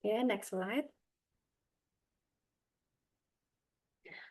Oke, next slide.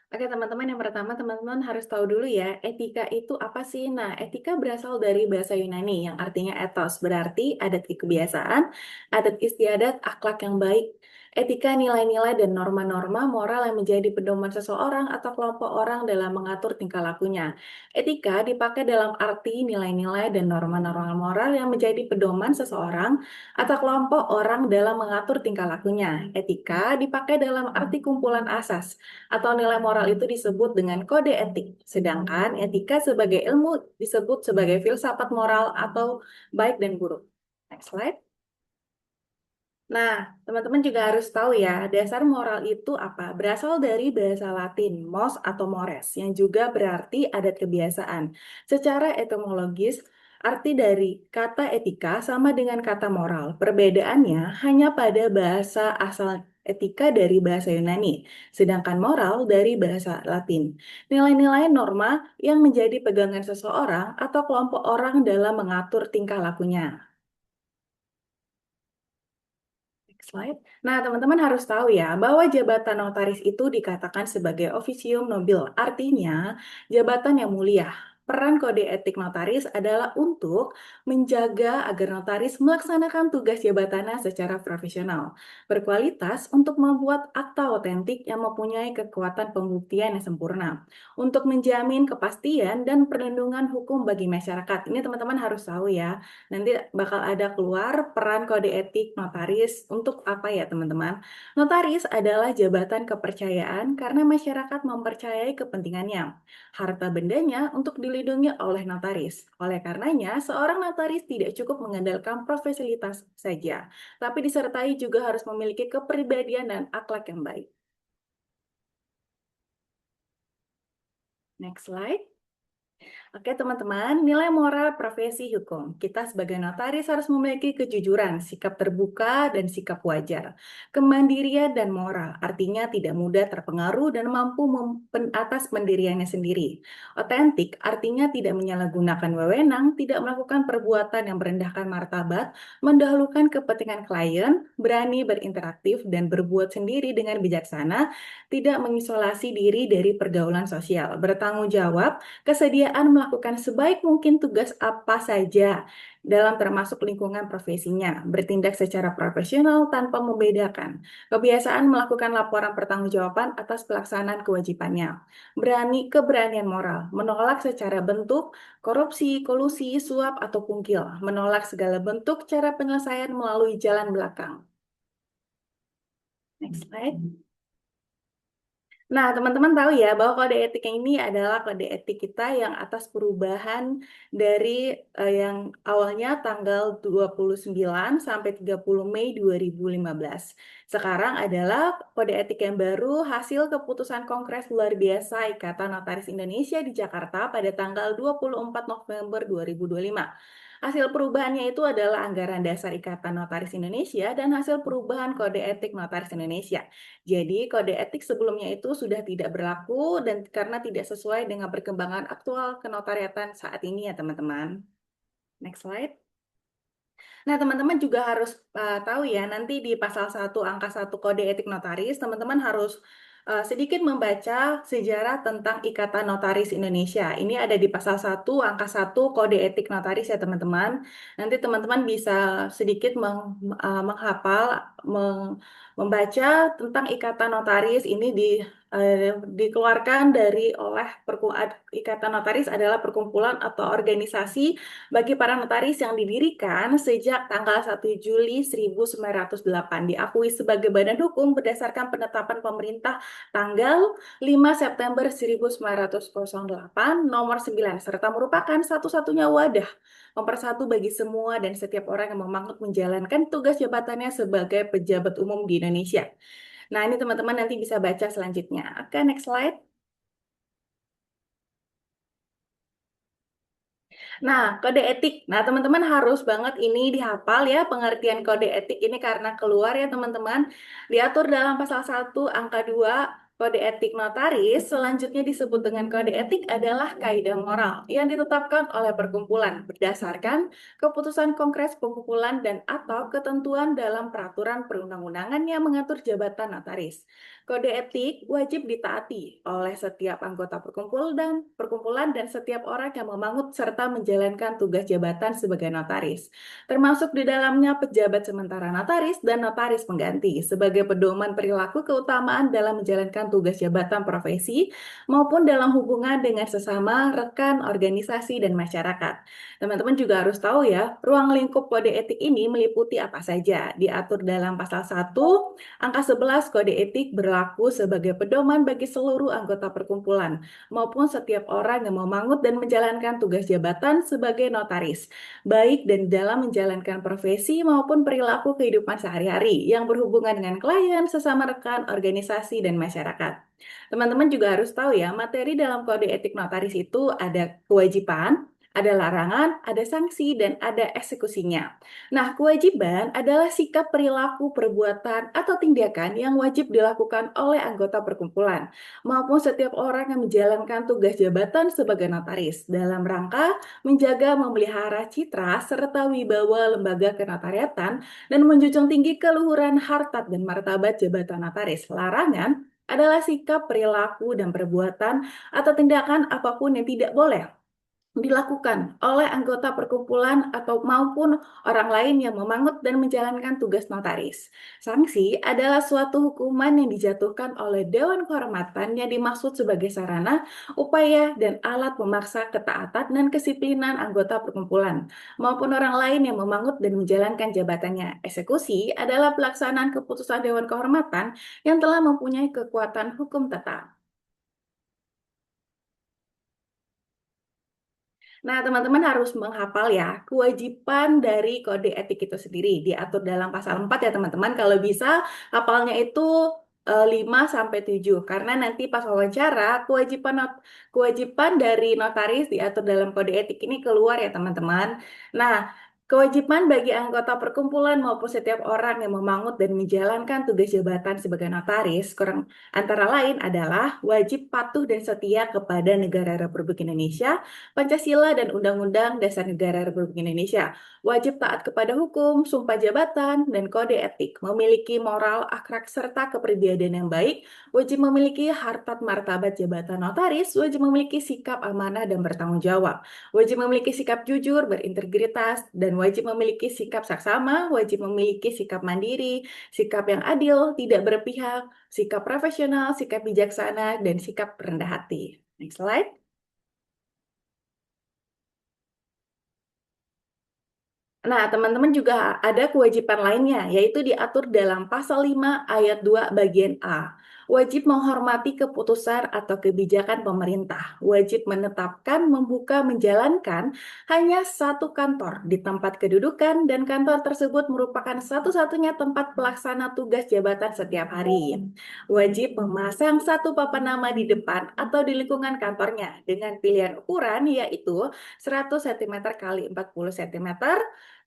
Oke, teman-teman, yang pertama teman-teman harus tahu dulu ya, etika itu apa sih? Nah, etika berasal dari bahasa Yunani yang artinya ethos, berarti adat kebiasaan, adat istiadat, akhlak yang baik. Etika nilai-nilai dan norma-norma moral yang menjadi pedoman seseorang atau kelompok orang dalam mengatur tingkah lakunya. Etika dipakai dalam arti nilai-nilai dan norma-norma moral yang menjadi pedoman seseorang atau kelompok orang dalam mengatur tingkah lakunya. Etika dipakai dalam arti kumpulan asas atau nilai moral itu disebut dengan kode etik, sedangkan etika sebagai ilmu disebut sebagai filsafat moral atau baik dan buruk. Next slide. Nah, teman-teman juga harus tahu ya, dasar moral itu apa? Berasal dari bahasa Latin, mos atau mores, yang juga berarti adat kebiasaan. Secara etimologis, arti dari kata etika sama dengan kata moral. Perbedaannya hanya pada bahasa asal etika dari bahasa Yunani, sedangkan moral dari bahasa Latin. Nilai-nilai norma yang menjadi pegangan seseorang atau kelompok orang dalam mengatur tingkah lakunya. Next slide. Nah, teman-teman harus tahu ya bahwa jabatan notaris itu dikatakan sebagai officium nobile, artinya jabatan yang mulia. Peran kode etik notaris adalah untuk menjaga agar notaris melaksanakan tugas jabatannya secara profesional, berkualitas untuk membuat akta otentik yang mempunyai kekuatan pembuktian yang sempurna, untuk menjamin kepastian dan perlindungan hukum bagi masyarakat. Ini teman-teman harus tahu ya. Nanti bakal ada keluar peran kode etik notaris untuk apa ya teman-teman? Notaris adalah jabatan kepercayaan karena masyarakat mempercayai kepentingannya. Harta bendanya untuk dilindungi oleh notaris. Oleh karenanya, seorang notaris tidak cukup mengandalkan profesionalitas saja, tapi disertai juga harus memiliki kepribadian dan akhlak yang baik. Next slide. Oke teman-teman, nilai moral profesi hukum. Kita sebagai notaris harus memiliki kejujuran, sikap terbuka, dan sikap wajar. Kemandirian dan moral, artinya tidak mudah terpengaruh dan mampu atas pendiriannya sendiri. Otentik, artinya tidak menyalahgunakan wewenang, tidak melakukan perbuatan yang merendahkan martabat, mendahulukan kepentingan klien, berani berinteraktif, dan berbuat sendiri dengan bijaksana, tidak mengisolasi diri dari pergaulan sosial, bertanggung jawab, kesediaan melakukan sebaik mungkin tugas apa saja dalam termasuk lingkungan profesinya, bertindak secara profesional tanpa membedakan, kebiasaan melakukan laporan pertanggungjawaban atas pelaksanaan kewajibannya, keberanian moral, menolak secara bentuk korupsi, kolusi, suap, atau pungkil, menolak segala bentuk cara penyelesaian melalui jalan belakang. Next slide. Nah, teman-teman tahu ya bahwa kode etik ini adalah kode etik kita yang atas perubahan dari yang awalnya tanggal 29 sampai 30 Mei 2015. Sekarang adalah kode etik yang baru hasil keputusan Kongres Luar Biasa Ikatan Notaris Indonesia di Jakarta pada tanggal 24 November 2025. Hasil perubahannya itu adalah anggaran dasar Ikatan Notaris Indonesia dan hasil perubahan kode etik Notaris Indonesia. Jadi, kode etik sebelumnya itu sudah tidak berlaku dan karena tidak sesuai dengan perkembangan aktual kenotariatan saat ini ya, teman-teman. Next slide. Nah, teman-teman juga harus tahu ya, nanti di pasal 1 angka 1 kode etik notaris, teman-teman harus sedikit membaca sejarah tentang Ikatan Notaris Indonesia. Ini ada di pasal 1 angka 1 kode etik notaris ya, teman-teman. Nanti teman-teman bisa sedikit menghafal, membaca tentang Ikatan Notaris ini dikeluarkan dari Ikatan Notaris adalah perkumpulan atau organisasi bagi para notaris yang didirikan sejak tanggal 1 Juli 1908, diakui sebagai badan hukum berdasarkan penetapan pemerintah tanggal 5 September 1908 nomor 9, serta merupakan satu-satunya wadah mempersatu bagi semua dan setiap orang yang memanggil menjalankan tugas jabatannya sebagai pejabat umum di Indonesia. Nah, ini teman-teman nanti bisa baca selanjutnya. Oke, next slide. Nah, kode etik. Nah, teman-teman harus banget ini dihafal ya, pengertian kode etik ini karena keluar ya, teman-teman. Diatur dalam pasal 1 angka 2 Kode etik notaris selanjutnya disebut dengan kode etik adalah kaidah moral yang ditetapkan oleh perkumpulan berdasarkan keputusan kongres perkumpulan dan atau ketentuan dalam peraturan perundang-undangan yang mengatur jabatan notaris. Kode etik wajib ditaati oleh setiap anggota perkumpulan dan setiap orang yang memangut serta menjalankan tugas jabatan sebagai notaris, termasuk di dalamnya pejabat sementara notaris dan notaris pengganti sebagai pedoman perilaku keutamaan dalam menjalankan tugas jabatan profesi maupun dalam hubungan dengan sesama rekan, organisasi, dan masyarakat. Teman-teman juga harus tahu ya, ruang lingkup kode etik ini meliputi apa saja. Diatur dalam pasal 1, angka 11 kode etik berlaku sebagai pedoman bagi seluruh anggota perkumpulan maupun setiap orang yang memangut dan menjalankan tugas jabatan sebagai notaris, baik dan dalam menjalankan profesi maupun perilaku kehidupan sehari-hari yang berhubungan dengan klien, sesama rekan, organisasi, dan masyarakat. Teman-teman juga harus tahu ya, materi dalam kode etik notaris itu ada kewajiban, ada larangan, ada sanksi, dan ada eksekusinya. Nah, kewajiban adalah sikap perilaku, perbuatan, atau tindakan yang wajib dilakukan oleh anggota perkumpulan maupun setiap orang yang menjalankan tugas jabatan sebagai notaris dalam rangka menjaga, memelihara citra, serta wibawa lembaga kenotariatan, dan menjunjung tinggi keluhuran harkat dan martabat jabatan notaris. Larangan adalah sikap, perilaku, dan perbuatan atau tindakan apapun yang tidak boleh dilakukan oleh anggota perkumpulan atau maupun orang lain yang memangut dan menjalankan tugas notaris. Sanksi adalah suatu hukuman yang dijatuhkan oleh Dewan Kehormatan yang dimaksud sebagai sarana, upaya, dan alat memaksa ketaatan dan kedisiplinan anggota perkumpulan maupun orang lain yang memangut dan menjalankan jabatannya. Eksekusi adalah pelaksanaan keputusan Dewan Kehormatan yang telah mempunyai kekuatan hukum tetap. Nah, teman-teman harus menghafal ya, kewajiban dari kode etik itu sendiri diatur dalam pasal 4 ya teman-teman. Kalau bisa hafalnya itu 5 sampai 7 karena nanti pas wawancara kewajiban dari notaris diatur dalam kode etik ini keluar ya teman-teman. Nah, kewajiban bagi anggota perkumpulan maupun setiap orang yang memangut dan menjalankan tugas jabatan sebagai notaris kurang antara lain adalah wajib patuh dan setia kepada negara Republik Indonesia, Pancasila dan Undang-Undang Dasar Negara Republik Indonesia. Wajib taat kepada hukum, sumpah jabatan, dan kode etik. Memiliki moral, akhlak, serta kepribadian yang baik. Wajib memiliki harkat martabat jabatan notaris. Wajib memiliki sikap amanah dan bertanggung jawab. Wajib memiliki sikap jujur, berintegritas, dan wajib memiliki sikap saksama. Wajib memiliki sikap mandiri, sikap yang adil, tidak berpihak, sikap profesional, sikap bijaksana, dan sikap rendah hati. Next slide. Nah, teman-teman juga ada kewajiban lainnya, yaitu diatur dalam Pasal 5 Ayat 2 Bagian A. Wajib menghormati keputusan atau kebijakan pemerintah. Wajib menetapkan, membuka, menjalankan hanya satu kantor di tempat kedudukan dan kantor tersebut merupakan satu-satunya tempat pelaksana tugas jabatan setiap hari. Wajib memasang satu papan nama di depan atau di lingkungan kantornya dengan pilihan ukuran yaitu 100 cm kali 40 cm,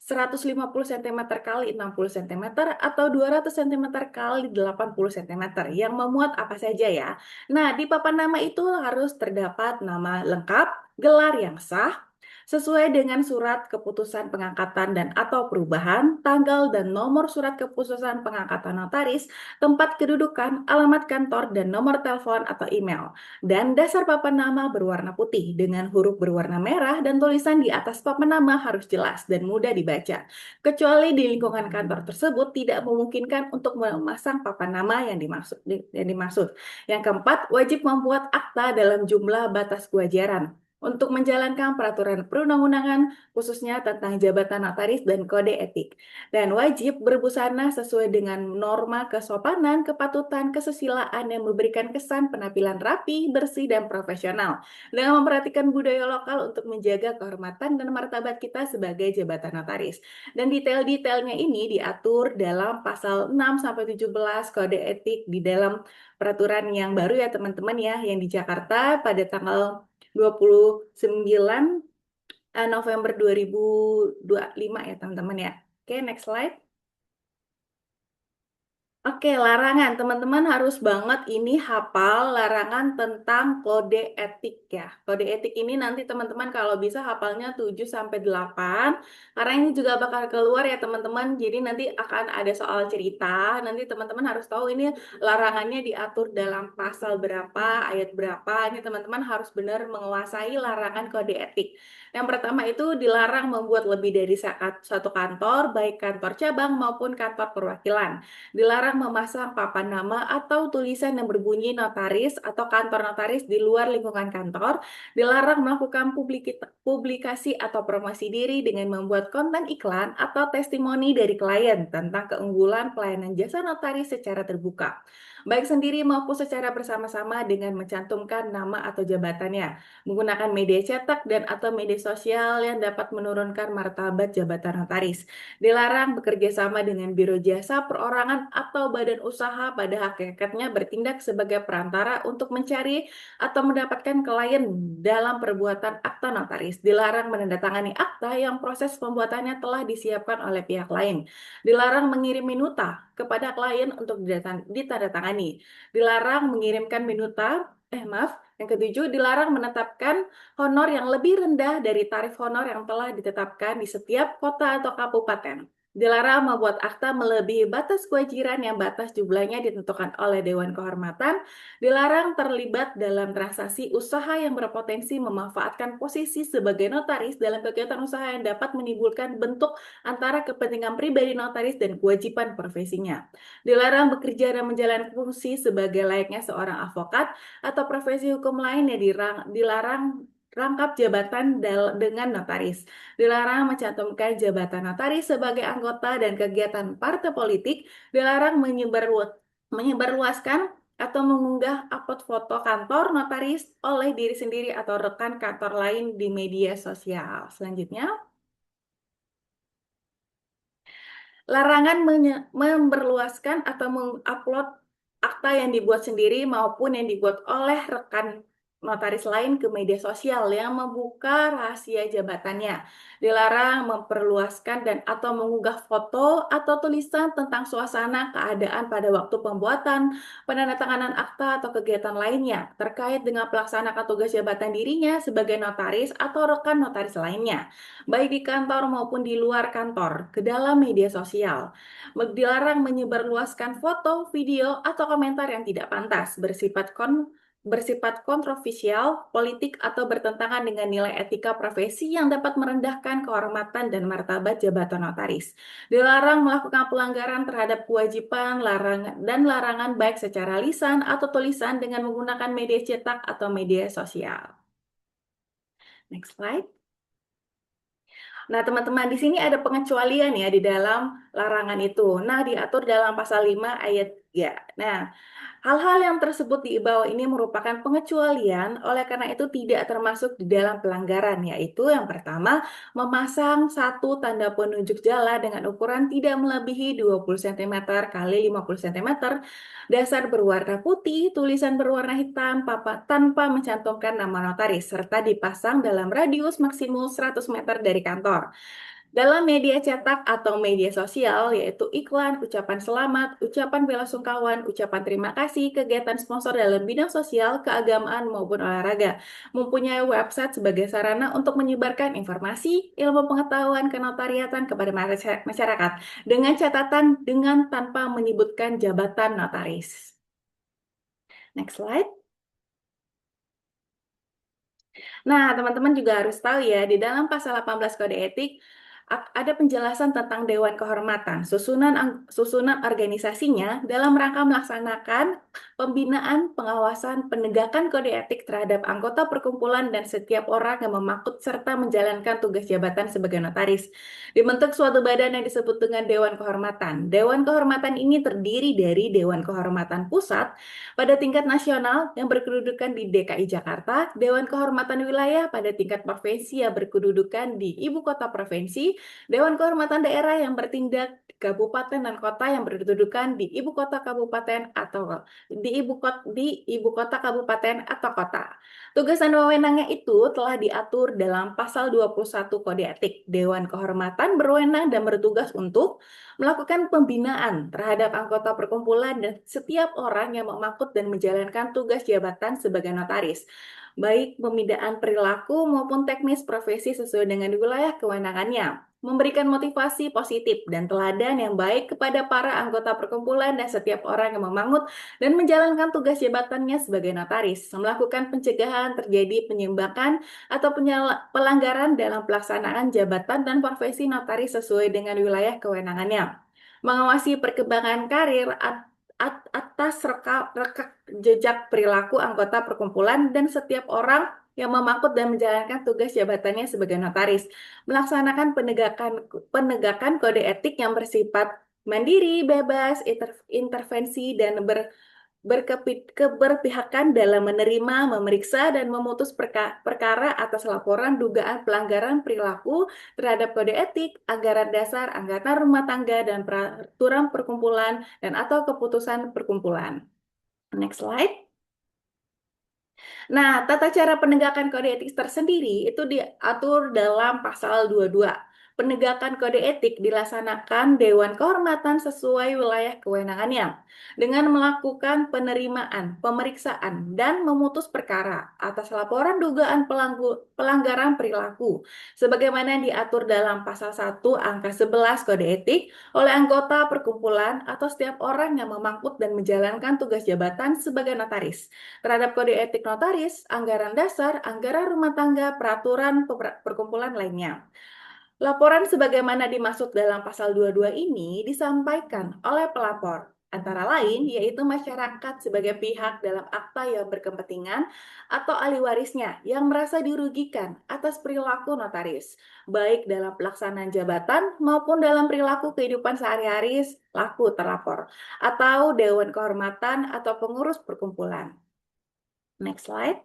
150 cm kali 60 cm, atau 200 cm kali 80 cm yang memuat apa saja ya. Nah, di papan nama itu harus terdapat nama lengkap, gelar yang sah, sesuai dengan surat keputusan pengangkatan dan atau perubahan, tanggal dan nomor surat keputusan pengangkatan notaris, tempat kedudukan, alamat kantor, dan nomor telepon atau email. Dan dasar papan nama berwarna putih dengan huruf berwarna merah dan tulisan di atas papan nama harus jelas dan mudah dibaca. Kecuali di lingkungan kantor tersebut tidak memungkinkan untuk memasang papan nama yang dimaksud. Yang keempat, wajib membuat akta dalam jumlah batas kewajaran untuk menjalankan peraturan perundang-undangan khususnya tentang jabatan notaris dan kode etik. Dan wajib berbusana sesuai dengan norma kesopanan, kepatutan, kesusilaan yang memberikan kesan penampilan rapi, bersih, dan profesional. Dengan memperhatikan budaya lokal untuk menjaga kehormatan dan martabat kita sebagai jabatan notaris. Dan detail-detailnya ini diatur dalam pasal 6-17 kode etik di dalam peraturan yang baru ya teman-teman ya, yang di Jakarta pada tanggal 29 November 2025 ya teman-teman ya. Oke, next slide. Oke, larangan. Teman-teman harus banget ini hafal larangan tentang kode etik ya. Kode etik ini nanti teman-teman kalau bisa hafalnya 7 sampai 8. Karena ini juga bakal keluar ya teman-teman. Jadi nanti akan ada soal cerita. Nanti teman-teman harus tahu ini larangannya diatur dalam pasal berapa, ayat berapa. Ini teman-teman harus benar menguasai larangan kode etik. Yang pertama itu dilarang membuat lebih dari satu kantor, baik kantor cabang maupun kantor perwakilan. Dilarang memasang papan nama atau tulisan yang berbunyi notaris atau kantor notaris di luar lingkungan kantor. Dilarang melakukan publikasi atau promosi diri dengan membuat konten iklan atau testimoni dari klien tentang keunggulan pelayanan jasa notaris secara terbuka, baik sendiri maupun secara bersama-sama dengan mencantumkan nama atau jabatannya, menggunakan media cetak dan atau media sosial yang dapat menurunkan martabat jabatan notaris. Dilarang bekerja sama dengan biro jasa perorangan atau badan usaha pada hakikatnya bertindak sebagai perantara untuk mencari atau mendapatkan klien dalam perbuatan akta notaris. Dilarang menandatangani akta yang proses pembuatannya telah disiapkan oleh pihak lain. Dilarang mengirim minuta kepada klien untuk ditandatangani. Dilarang mengirimkan yang ketujuh, dilarang menetapkan honor yang lebih rendah dari tarif honor yang telah ditetapkan di setiap kota atau kabupaten. Dilarang membuat akta melebihi batas kewajiban yang batas jumlahnya ditentukan oleh Dewan Kehormatan. Dilarang terlibat dalam transaksi usaha yang berpotensi memanfaatkan posisi sebagai notaris dalam kegiatan usaha yang dapat menimbulkan bentuk antara kepentingan pribadi notaris dan kewajiban profesinya. Dilarang bekerja dan menjalankan fungsi sebagai layaknya seorang advokat atau profesi hukum lain yang dilarang rangkap jabatan dengan notaris. Dilarang mencantumkan jabatan notaris sebagai anggota dan kegiatan partai politik. Dilarang menyebarluaskan atau mengunggah upload foto kantor notaris oleh diri sendiri atau rekan kantor lain di media sosial. Selanjutnya, larangan memberluaskan atau mengupload akta yang dibuat sendiri maupun yang dibuat oleh rekan notaris lain ke media sosial yang membuka rahasia jabatannya. Dilarang memperluaskan dan atau mengunggah foto atau tulisan tentang suasana keadaan pada waktu pembuatan, penandatanganan akta atau kegiatan lainnya terkait dengan pelaksanaan tugas jabatan dirinya sebagai notaris atau rekan notaris lainnya, baik di kantor maupun di luar kantor, ke dalam media sosial. Dilarang menyebarluaskan foto, video, atau komentar yang tidak pantas, bersifat kontroversial, politik, atau bertentangan dengan nilai etika profesi yang dapat merendahkan kehormatan dan martabat jabatan notaris. Dilarang melakukan pelanggaran terhadap kewajiban larangan baik secara lisan atau tulisan dengan menggunakan media cetak atau media sosial. Next slide. Nah, teman-teman, di sini ada pengecualian ya di dalam larangan itu. Nah, diatur dalam pasal 5 ayat 3. Nah, hal-hal yang tersebut di bawah ini merupakan pengecualian, oleh karena itu tidak termasuk di dalam pelanggaran, yaitu yang pertama, memasang satu tanda penunjuk jala dengan ukuran tidak melebihi 20 cm kali 50 cm, dasar berwarna putih, tulisan berwarna hitam, tanpa mencantumkan nama notaris, serta dipasang dalam radius maksimum 100 meter dari kantor. Dalam media cetak atau media sosial, yaitu iklan, ucapan selamat, ucapan bela sungkawa, ucapan terima kasih, kegiatan sponsor dalam bidang sosial, keagamaan, maupun olahraga. Mempunyai website sebagai sarana untuk menyebarkan informasi, ilmu pengetahuan kenotariatan kepada masyarakat, dengan catatan dengan tanpa menyebutkan jabatan notaris. Next slide. Nah, teman-teman juga harus tahu ya, di dalam pasal 18 Kode Etik ada penjelasan tentang Dewan Kehormatan, susunan organisasinya dalam rangka melaksanakan pembinaan, pengawasan, penegakan kode etik terhadap anggota perkumpulan dan setiap orang yang memakut serta menjalankan tugas jabatan sebagai notaris. Dibentuk suatu badan yang disebut dengan Dewan Kehormatan. Dewan Kehormatan ini terdiri dari Dewan Kehormatan Pusat pada tingkat nasional yang berkedudukan di DKI Jakarta, Dewan Kehormatan Wilayah pada tingkat provinsi yang berkedudukan di Ibu Kota Provinsi, Dewan Kehormatan Daerah yang bertindak di kabupaten dan kota yang berkedudukan di ibu kota kabupaten atau di ibu kota kabupaten atau kota. Tugas dan wewenangnya itu telah diatur dalam pasal 21 Kode Etik. Dewan Kehormatan berwenang dan bertugas untuk melakukan pembinaan terhadap anggota perkumpulan dan setiap orang yang memakut dan menjalankan tugas jabatan sebagai notaris, baik pembinaan perilaku maupun teknis profesi sesuai dengan wilayah kewenangannya, memberikan motivasi positif dan teladan yang baik kepada para anggota perkumpulan dan setiap orang yang memangut dan menjalankan tugas jabatannya sebagai notaris, melakukan pencegahan terjadi penyimbangan atau pelanggaran dalam pelaksanaan jabatan dan profesi notaris sesuai dengan wilayah kewenangannya, mengawasi perkembangan karir atas rekam jejak perilaku anggota perkumpulan dan setiap orang yang memakut dan menjalankan tugas jabatannya sebagai notaris, melaksanakan penegakan kode etik yang bersifat mandiri, bebas, intervensi, dan keberpihakan dalam menerima, memeriksa, dan memutus perkara atas laporan dugaan pelanggaran perilaku terhadap kode etik, anggaran dasar, anggaran rumah tangga, dan peraturan perkumpulan dan atau keputusan perkumpulan. Next slide. Nah, tata cara penegakan kode etik tersendiri itu diatur dalam pasal 22. Penegakan kode etik dilaksanakan Dewan Kehormatan sesuai wilayah kewenangannya dengan melakukan penerimaan, pemeriksaan, dan memutus perkara atas laporan dugaan pelanggaran perilaku sebagaimana diatur dalam pasal 1 angka 11 kode etik oleh anggota perkumpulan atau setiap orang yang memangkut dan menjalankan tugas jabatan sebagai notaris terhadap kode etik notaris, anggaran dasar, anggaran rumah tangga, peraturan perkumpulan lainnya. Laporan sebagaimana dimaksud dalam pasal 22 ini disampaikan oleh pelapor, antara lain yaitu masyarakat sebagai pihak dalam akta yang berkepentingan atau ahli warisnya yang merasa dirugikan atas perilaku notaris, baik dalam pelaksanaan jabatan maupun dalam perilaku kehidupan sehari-hari laku terlapor, atau Dewan Kehormatan atau pengurus perkumpulan. Next slide.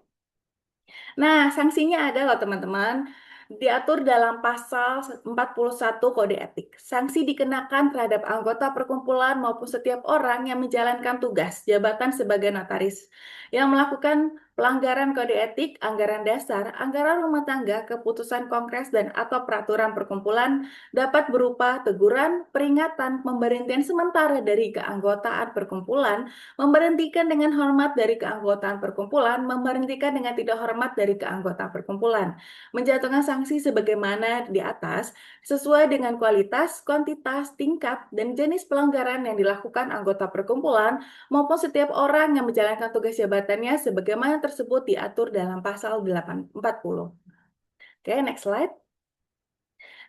Nah, sanksinya ada loh teman-teman. Diatur dalam pasal 41 Kode Etik. Sanksi dikenakan terhadap anggota perkumpulan maupun setiap orang yang menjalankan tugas jabatan sebagai notaris yang melakukan pelanggaran kode etik, anggaran dasar, anggaran rumah tangga, keputusan kongres dan atau peraturan perkumpulan dapat berupa teguran, peringatan, pemberhentian sementara dari keanggotaan perkumpulan, memberhentikan dengan hormat dari keanggotaan perkumpulan, memberhentikan dengan tidak hormat dari keanggotaan perkumpulan, menjatuhkan sanksi sebagaimana di atas sesuai dengan kualitas, kuantitas, tingkat, dan jenis pelanggaran yang dilakukan anggota perkumpulan maupun setiap orang yang menjalankan tugas jabatannya sebagaimana tersebut diatur dalam pasal 840. Oke, next slide.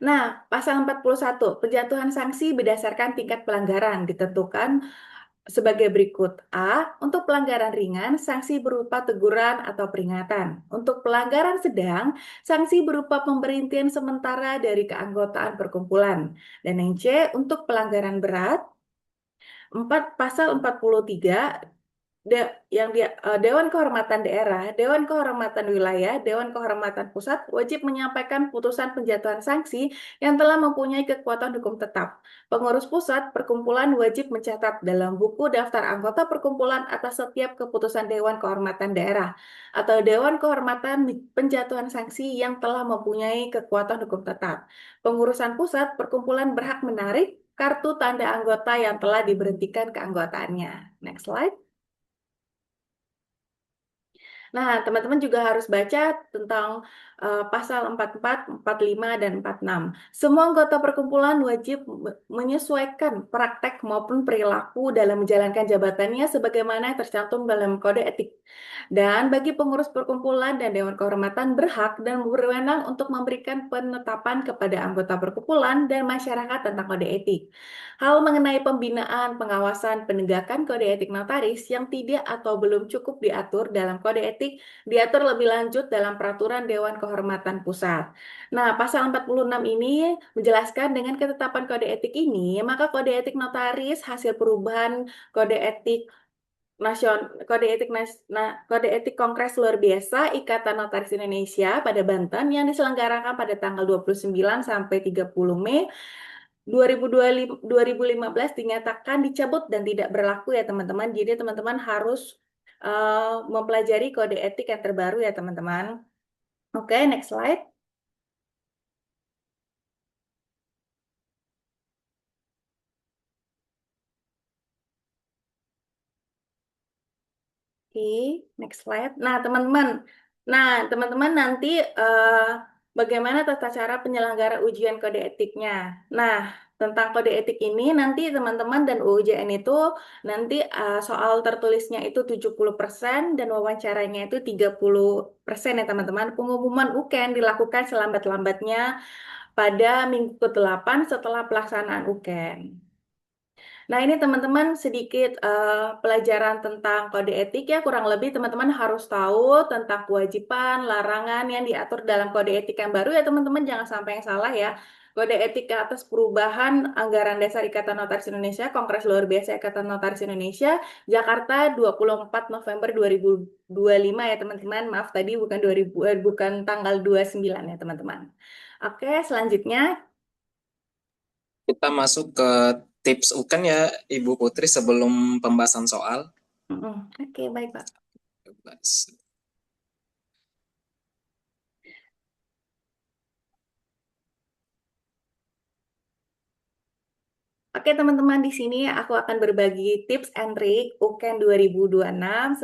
Nah, pasal 41, penjatuhan sanksi berdasarkan tingkat pelanggaran ditentukan sebagai berikut. A, untuk pelanggaran ringan, sanksi berupa teguran atau peringatan. Untuk pelanggaran sedang, sanksi berupa pemberhentian sementara dari keanggotaan perkumpulan. Dan yang C, untuk pelanggaran berat, pasal 43 Dewan Kehormatan Daerah, Dewan Kehormatan Wilayah, Dewan Kehormatan Pusat wajib menyampaikan putusan penjatuhan sanksi yang telah mempunyai kekuatan hukum tetap. Pengurus pusat perkumpulan wajib mencatat dalam buku daftar anggota perkumpulan atas setiap keputusan Dewan Kehormatan Daerah atau Dewan Kehormatan penjatuhan sanksi yang telah mempunyai kekuatan hukum tetap. Pengurusan pusat perkumpulan berhak menarik kartu tanda anggota yang telah diberhentikan keanggotaannya. Next slide. Nah, teman-teman juga harus baca tentang pasal 44, 45, dan 46. Semua anggota perkumpulan wajib menyesuaikan praktek maupun perilaku dalam menjalankan jabatannya sebagaimana yang tercantum dalam kode etik. Dan bagi pengurus perkumpulan dan Dewan Kehormatan berhak dan berwenang untuk memberikan penetapan kepada anggota perkumpulan dan masyarakat tentang kode etik. Hal mengenai pembinaan, pengawasan, penegakan kode etik notaris yang tidak atau belum cukup diatur dalam kode etik diatur lebih lanjut dalam peraturan Dewan Kehormatan Pusat. Nah, pasal 46 ini menjelaskan dengan ketetapan kode etik ini, maka kode etik notaris hasil perubahan kode etik Kode etik Kongres Luar Biasa Ikatan Notaris Indonesia pada Banten yang diselenggarakan pada tanggal 29 sampai 30 Mei 2015 dinyatakan dicabut dan tidak berlaku ya teman-teman. Jadi teman-teman harus mempelajari kode etik yang terbaru ya teman-teman. Oke, next slide. Oke, next slide. Nah, teman-teman nanti bagaimana tata cara penyelenggara ujian kode etiknya. Nah, tentang kode etik ini nanti teman-teman dan UUJN itu nanti soal tertulisnya itu 70% dan wawancaranya itu 30% ya teman-teman. Pengumuman UKN dilakukan selambat-lambatnya pada minggu ke-8 setelah pelaksanaan UKN. Nah, ini teman-teman sedikit pelajaran tentang kode etik ya, kurang lebih teman-teman harus tahu tentang kewajiban, larangan yang diatur dalam kode etik yang baru ya teman-teman, jangan sampai yang salah ya. Kode etik ke atas perubahan Anggaran Dasar Ikatan Notaris Indonesia, Kongres Luar Biasa Ikatan Notaris Indonesia, Jakarta 24 November 2025 ya teman-teman. Maaf tadi bukan 2000 bukan tanggal 29 ya teman-teman. Oke, selanjutnya. Kita masuk ke tips UKAN ya, Ibu Putri, sebelum pembahasan soal. Oke, baik Pak. Oke teman-teman, di sini aku akan berbagi tips and trik UKAN 2026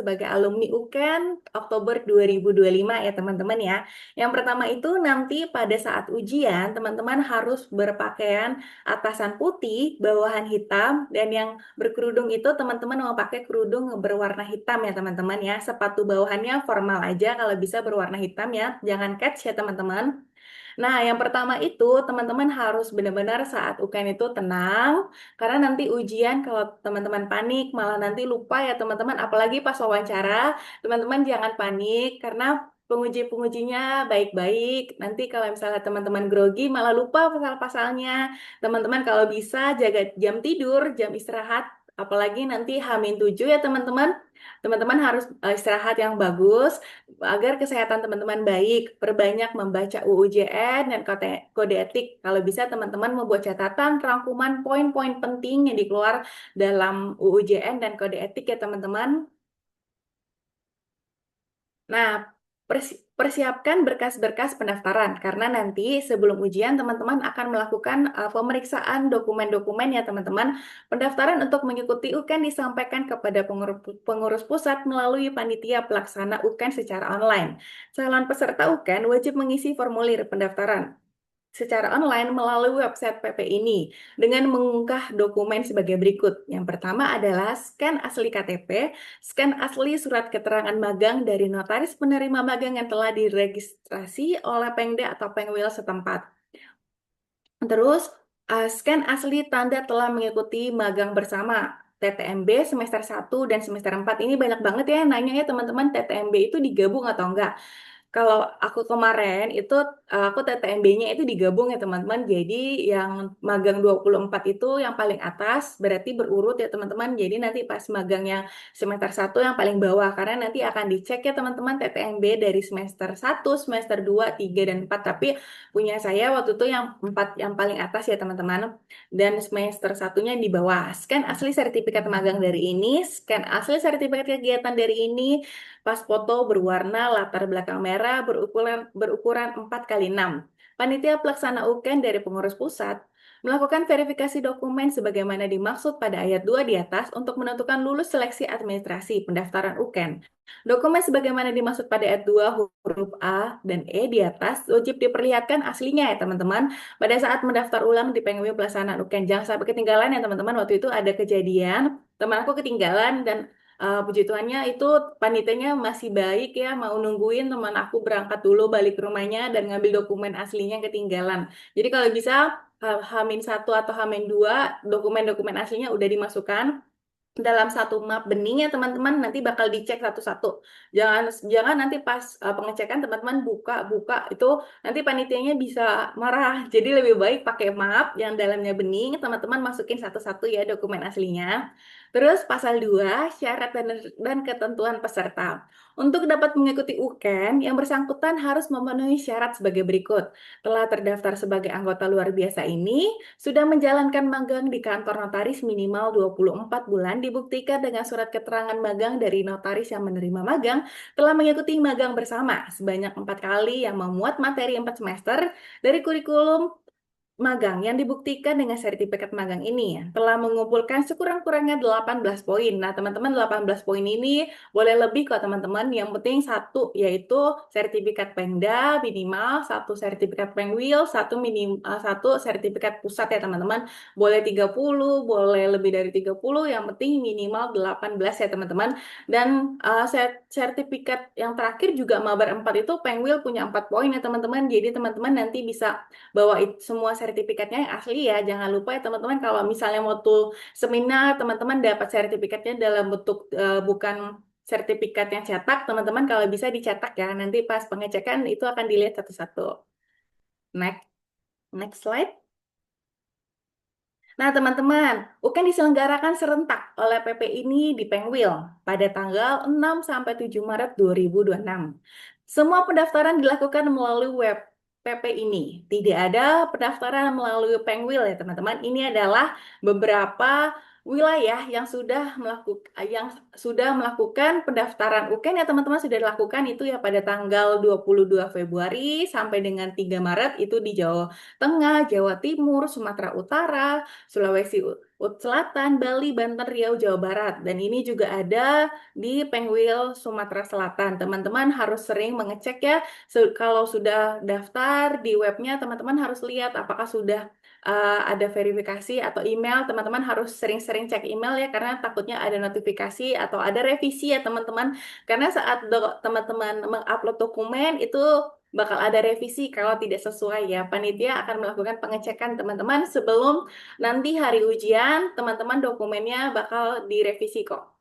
sebagai alumni UKAN Oktober 2025 ya teman-teman ya. Yang pertama itu nanti pada saat ujian teman-teman harus berpakaian atasan putih, bawahan hitam, dan yang berkerudung itu teman-teman mau pakai kerudung berwarna hitam ya teman-teman ya. Sepatu bawahannya formal aja kalau bisa berwarna hitam ya, jangan catch ya teman-teman. Nah, yang pertama itu teman-teman harus benar-benar saat UKN itu tenang, karena nanti ujian kalau teman-teman panik malah nanti lupa ya teman-teman, apalagi pas wawancara, teman-teman jangan panik karena penguji-pengujinya baik-baik. Nanti kalau misalnya teman-teman grogi malah lupa pasal-pasalnya. Teman-teman kalau bisa jaga jam tidur, jam istirahat, apalagi nanti H-7 ya teman-teman. Teman-teman harus istirahat yang bagus agar kesehatan teman-teman baik, perbanyak membaca UUJN dan kode etik. Kalau bisa teman-teman membuat catatan rangkuman poin-poin penting yang dikeluar dalam UUJN dan kode etik ya teman-teman. Nah, persiapkan berkas-berkas pendaftaran karena nanti sebelum ujian teman-teman akan melakukan pemeriksaan dokumen-dokumen ya teman-teman. Pendaftaran untuk mengikuti UKAN disampaikan kepada pengurus pusat melalui panitia pelaksana UKAN secara online. Calon peserta UKAN wajib mengisi formulir pendaftaran secara online melalui website PP ini dengan mengunggah dokumen sebagai berikut. Yang pertama adalah scan asli KTP, scan asli surat keterangan magang dari notaris penerima magang yang telah diregistrasi oleh Pengda atau Pengwil setempat. Terus, scan asli tanda telah mengikuti magang bersama. TTMB semester 1 dan semester 4 ini banyak banget ya yang nanya ya teman-teman, TTMB itu digabung atau enggak? Kalau aku kemarin itu aku TTMB-nya itu digabung ya teman-teman. Jadi yang magang 24 itu yang paling atas berarti berurut ya teman-teman. Jadi nanti pas magangnya semester 1 yang paling bawah karena nanti akan dicek ya teman-teman TTMB dari semester 1, semester 2, 3 dan 4. Tapi punya saya waktu itu yang 4 yang paling atas ya teman-teman. Dan semester satunya di bawah. Scan asli sertifikat magang dari ini, scan asli sertifikat kegiatan dari ini, pas foto berwarna latar belakang merah berukuran 4x6. Panitia pelaksana UKAN dari pengurus pusat melakukan verifikasi dokumen sebagaimana dimaksud pada ayat 2 di atas untuk menentukan lulus seleksi administrasi pendaftaran UKAN. Dokumen sebagaimana dimaksud pada ayat 2 huruf A dan E di atas wajib diperlihatkan aslinya ya teman-teman pada saat mendaftar ulang di PNW pelaksanaan UKAN. Jangan sampai ketinggalan ya teman-teman. Waktu itu ada kejadian teman aku ketinggalan dan puji Tuhannya itu panitianya masih baik ya, mau nungguin teman aku berangkat dulu balik ke rumahnya dan ngambil dokumen aslinya ketinggalan. Jadi kalau bisa H-1 atau H-2 dokumen-dokumen aslinya udah dimasukkan. dalam satu map bening ya teman-teman, nanti bakal dicek satu-satu. Jangan jangan nanti pas pengecekan teman-teman buka-buka itu nanti panitianya bisa marah. Jadi lebih baik pakai map yang dalamnya bening, teman-teman masukin satu-satu ya dokumen aslinya. Terus pasal 2 syarat dan ketentuan peserta. Untuk dapat mengikuti UKEN, yang bersangkutan harus memenuhi syarat sebagai berikut. Telah terdaftar sebagai anggota luar biasa ini, sudah menjalankan magang di kantor notaris minimal 24 bulan dibuktikan dengan surat keterangan magang dari notaris yang menerima magang, telah mengikuti magang bersama sebanyak 4 kali yang memuat materi 4 semester dari kurikulum magang yang dibuktikan dengan sertifikat magang ini ya, telah mengumpulkan sekurang-kurangnya 18 poin. Nah, teman-teman 18 poin ini boleh lebih kok teman-teman. Yang penting satu yaitu sertifikat Pemda minimal, satu sertifikat Pengwil, satu sertifikat pusat ya teman-teman. Boleh 30, boleh lebih dari 30, yang penting minimal 18 ya teman-teman. Dan sertifikat yang terakhir juga Mabar 4 itu Pengwil punya 4 poin ya teman-teman. Jadi teman-teman nanti bisa bawa semua sertifikatnya yang asli ya. Jangan lupa ya teman-teman kalau misalnya mau tuh seminar, teman-teman dapat sertifikatnya dalam bentuk bukan sertifikat yang cetak, teman-teman kalau bisa dicetak ya. Nanti pas pengecekan itu akan dilihat satu-satu. Next, next slide. Nah, teman-teman, UKAN diselenggarakan serentak oleh PP ini di Pengwil pada tanggal 6 sampai 7 Maret 2026. Semua pendaftaran dilakukan melalui web PP ini. Tidak ada pendaftaran melalui Pengwil ya, teman-teman. Ini adalah beberapa wilayah yang sudah melakukan pendaftaran UKAN ya teman-teman, sudah dilakukan itu ya pada tanggal 22 Februari sampai dengan 3 Maret itu di Jawa Tengah, Jawa Timur, Sumatera Utara, Sulawesi Selatan, Bali, Banten, Riau, Jawa Barat. Dan ini juga ada di Pengwil, Sumatera Selatan. Teman-teman harus sering mengecek ya. Kalau sudah daftar di webnya, teman-teman harus lihat apakah sudah ada verifikasi atau email. Teman-teman harus sering-sering cek email ya, karena takutnya ada notifikasi atau ada revisi ya teman-teman. Karena saat teman-teman mengupload dokumen itu bakal ada revisi kalau tidak sesuai ya. Panitia akan melakukan pengecekan teman-teman sebelum nanti hari ujian, teman-teman dokumennya bakal direvisi kok.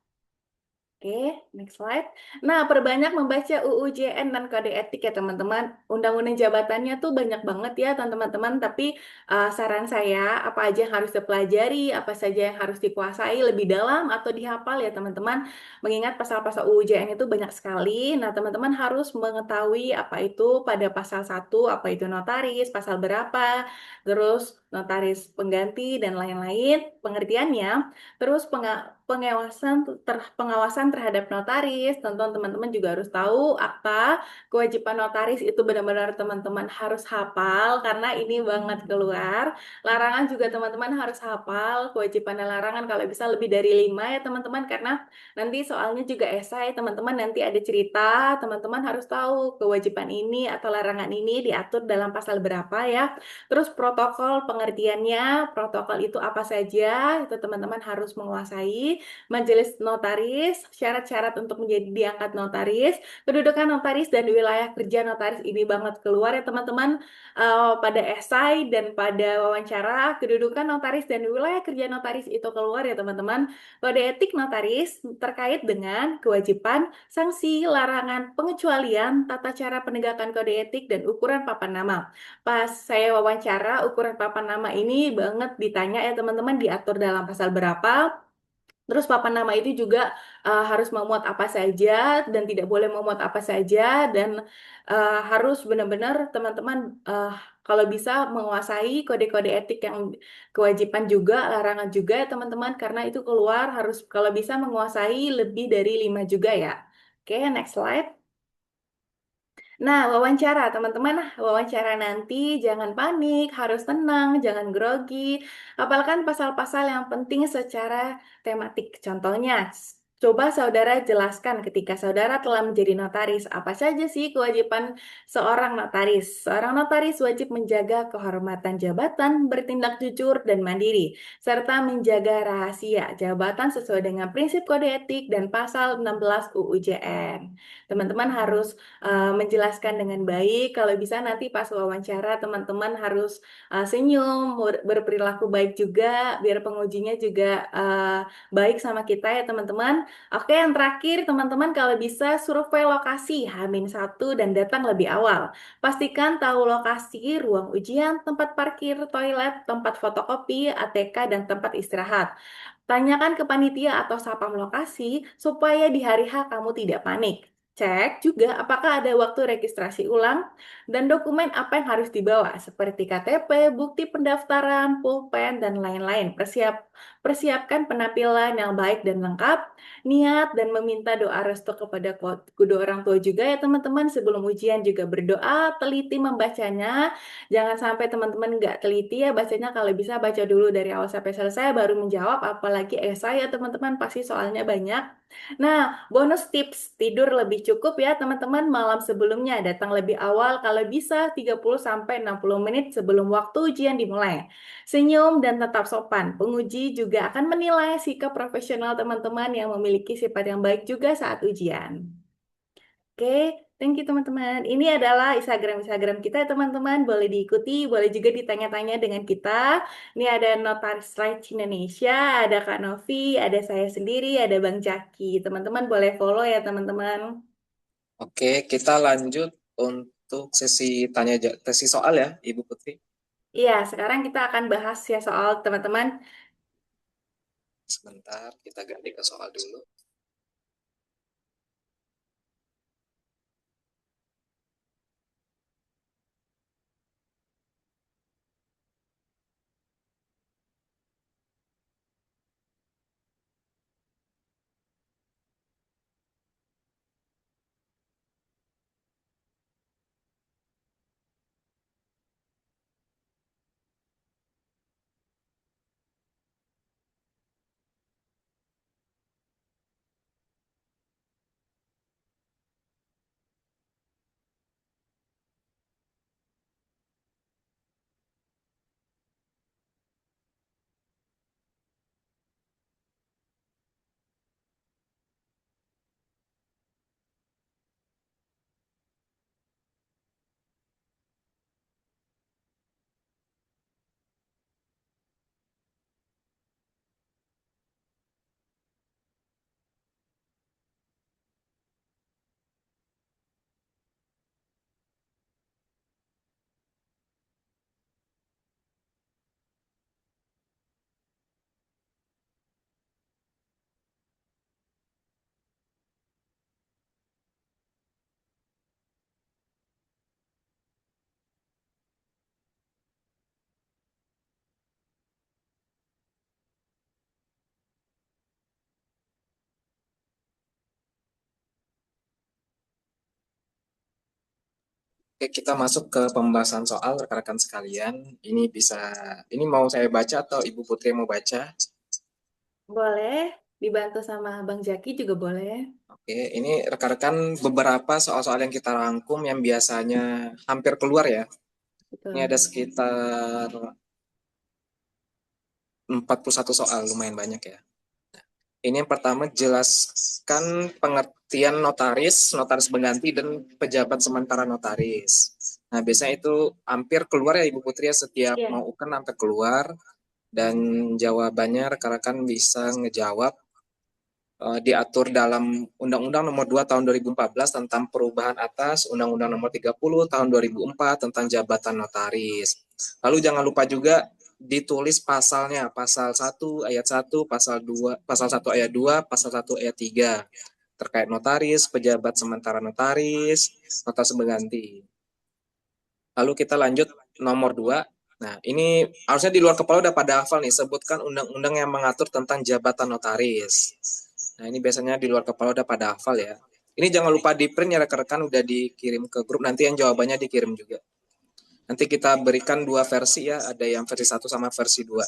Oke, next slide. Nah, perbanyak membaca UU JN dan kode etik ya teman-teman. Undang-undang jabatannya tuh banyak banget ya teman-teman. Tapi saran saya, apa aja yang harus dipelajari, apa saja yang harus dikuasai lebih dalam atau dihafal ya teman-teman. Mengingat pasal-pasal UU JN itu banyak sekali. Nah, teman-teman harus mengetahui apa itu pada pasal 1, apa itu notaris, pasal berapa, terus notaris pengganti dan lain-lain. Pengertiannya, terus pengawasan terhadap notaris, tentu teman-teman juga harus tahu akta kewajiban notaris itu benar-benar teman-teman harus hafal karena ini banget keluar. Larangan juga teman-teman harus hafal kewajiban dan larangan kalau bisa lebih dari 5 ya teman-teman, karena nanti soalnya juga esai teman-teman, nanti ada cerita, teman-teman harus tahu kewajiban ini atau larangan ini diatur dalam pasal berapa ya. Terus protokol pengertiannya, protokol itu apa saja, itu teman-teman harus menguasai. Majelis notaris, syarat-syarat untuk menjadi diangkat notaris, kedudukan notaris dan wilayah kerja notaris ini banget keluar ya teman-teman. Pada esai dan pada wawancara, kedudukan notaris dan wilayah kerja notaris itu keluar ya teman-teman. Kode etik notaris terkait dengan kewajiban, sanksi, larangan, pengecualian, tata cara penegakan kode etik, dan ukuran papan nama. Pas saya wawancara, ukuran papan nama ini banget ditanya ya teman-teman, diatur dalam pasal berapa. Terus papan nama itu juga harus memuat apa saja dan tidak boleh memuat apa saja, dan harus benar-benar teman-teman kalau bisa menguasai kode-kode etik yang kewajiban juga, larangan juga ya teman-teman, karena itu keluar harus kalau bisa menguasai lebih dari 5 juga ya. Oke, next slide. Nah, wawancara teman-teman, wawancara nanti jangan panik, harus tenang, jangan grogi. Apalkan pasal-pasal yang penting secara tematik. Contohnya, Coba saudara jelaskan ketika saudara telah menjadi notaris, apa saja sih kewajiban seorang notaris? Seorang notaris wajib menjaga kehormatan jabatan, bertindak jujur dan mandiri, serta menjaga rahasia jabatan sesuai dengan prinsip kode etik dan pasal 16 UU JN. Teman-teman harus menjelaskan dengan baik, kalau bisa nanti pas wawancara teman-teman harus senyum, berperilaku baik juga, biar pengujinya juga baik sama kita ya teman-teman. Oke, yang terakhir teman-teman kalau bisa survei lokasi H-1 dan datang lebih awal. Pastikan tahu lokasi, ruang ujian, tempat parkir, toilet, tempat fotokopi, ATK, dan tempat istirahat. Tanyakan ke panitia atau sapam lokasi supaya di hari H kamu tidak panik. Cek juga apakah ada waktu registrasi ulang dan dokumen apa yang harus dibawa seperti KTP, bukti pendaftaran, pulpen, dan lain-lain. Persiapkan penampilan yang baik dan lengkap, niat dan meminta doa restu kepada kedua orang tua juga ya teman-teman. Sebelum ujian juga berdoa, teliti membacanya. Jangan sampai teman-teman nggak teliti ya bacanya, kalau bisa baca dulu dari awal sampai selesai baru menjawab, apalagi esai ya teman-teman pasti soalnya banyak. Nah, bonus tips tidur lebih cukup ya teman-teman malam sebelumnya, datang lebih awal kalau bisa 30 sampai 60 menit sebelum waktu ujian dimulai. Senyum dan tetap sopan. Penguji juga akan menilai sikap profesional teman-teman yang memiliki sifat yang baik juga saat ujian. Oke, thank you teman-teman. Ini adalah Instagram kita ya teman-teman. Boleh diikuti, boleh juga ditanya-tanya dengan kita. Ini ada Notaris Rights Indonesia, ada Kak Novi, ada saya sendiri, ada Bang Jaki. Teman-teman boleh follow ya teman-teman. Oke, kita lanjut untuk sesi soal ya, Ibu Putri. Iya, sekarang kita akan bahas ya soal teman-teman. Sebentar, kita ganti ke soal dulu. Oke, kita masuk ke pembahasan soal rekan-rekan sekalian. Ini mau saya baca atau Ibu Putri mau baca? Boleh dibantu sama Bang Jaki juga boleh. Oke, ini rekan-rekan beberapa soal-soal yang kita rangkum yang biasanya hampir keluar ya. Ini Betul. ada sekitar 41 soal, lumayan banyak ya. Ini yang pertama, jelaskan pengertian notaris, notaris pengganti, dan pejabat sementara notaris. Nah, biasanya itu hampir keluar ya Ibu Putri ya, setiap mau Iya. uken hampir keluar. Dan jawabannya rekan-rekan bisa ngejawab diatur dalam Undang-Undang Nomor 2 Tahun 2014 tentang perubahan atas Undang-Undang Nomor 30 Tahun 2004 tentang jabatan notaris. Lalu jangan lupa juga ditulis pasalnya, pasal 1 ayat 1, pasal 1 ayat 2, pasal 1 ayat 3 terkait notaris, pejabat sementara notaris, notaris pengganti. Lalu kita lanjut nomor 2. Nah, ini harusnya di luar kepala udah pada hafal nih, sebutkan undang-undang yang mengatur tentang jabatan notaris. Nah, ini biasanya di luar kepala udah pada hafal ya. Ini jangan lupa di print ya rekan-rekan, udah dikirim ke grup, nanti yang jawabannya dikirim juga. Nanti kita berikan dua versi ya, ada yang versi 1 sama versi 2.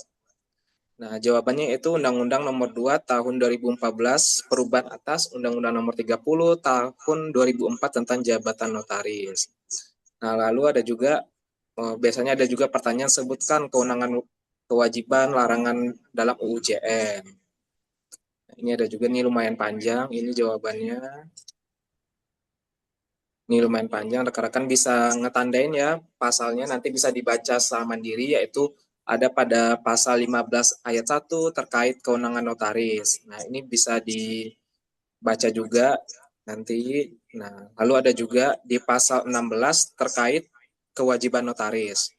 Nah, jawabannya itu Undang-Undang Nomor 2 Tahun 2014 perubahan atas Undang-Undang Nomor 30 Tahun 2004 tentang jabatan notaris. Nah, lalu ada juga biasanya ada juga pertanyaan sebutkan kewenangan kewajiban larangan dalam UU JN. Nah, ini ada juga nih lumayan panjang ini jawabannya. Ini lumayan panjang, rekan-rekan bisa ngetandain ya pasalnya nanti bisa dibaca secara mandiri yaitu ada pada pasal 15 ayat 1 terkait kewenangan notaris. Nah, ini bisa dibaca juga nanti. Nah, lalu ada juga di pasal 16 terkait kewajiban notaris.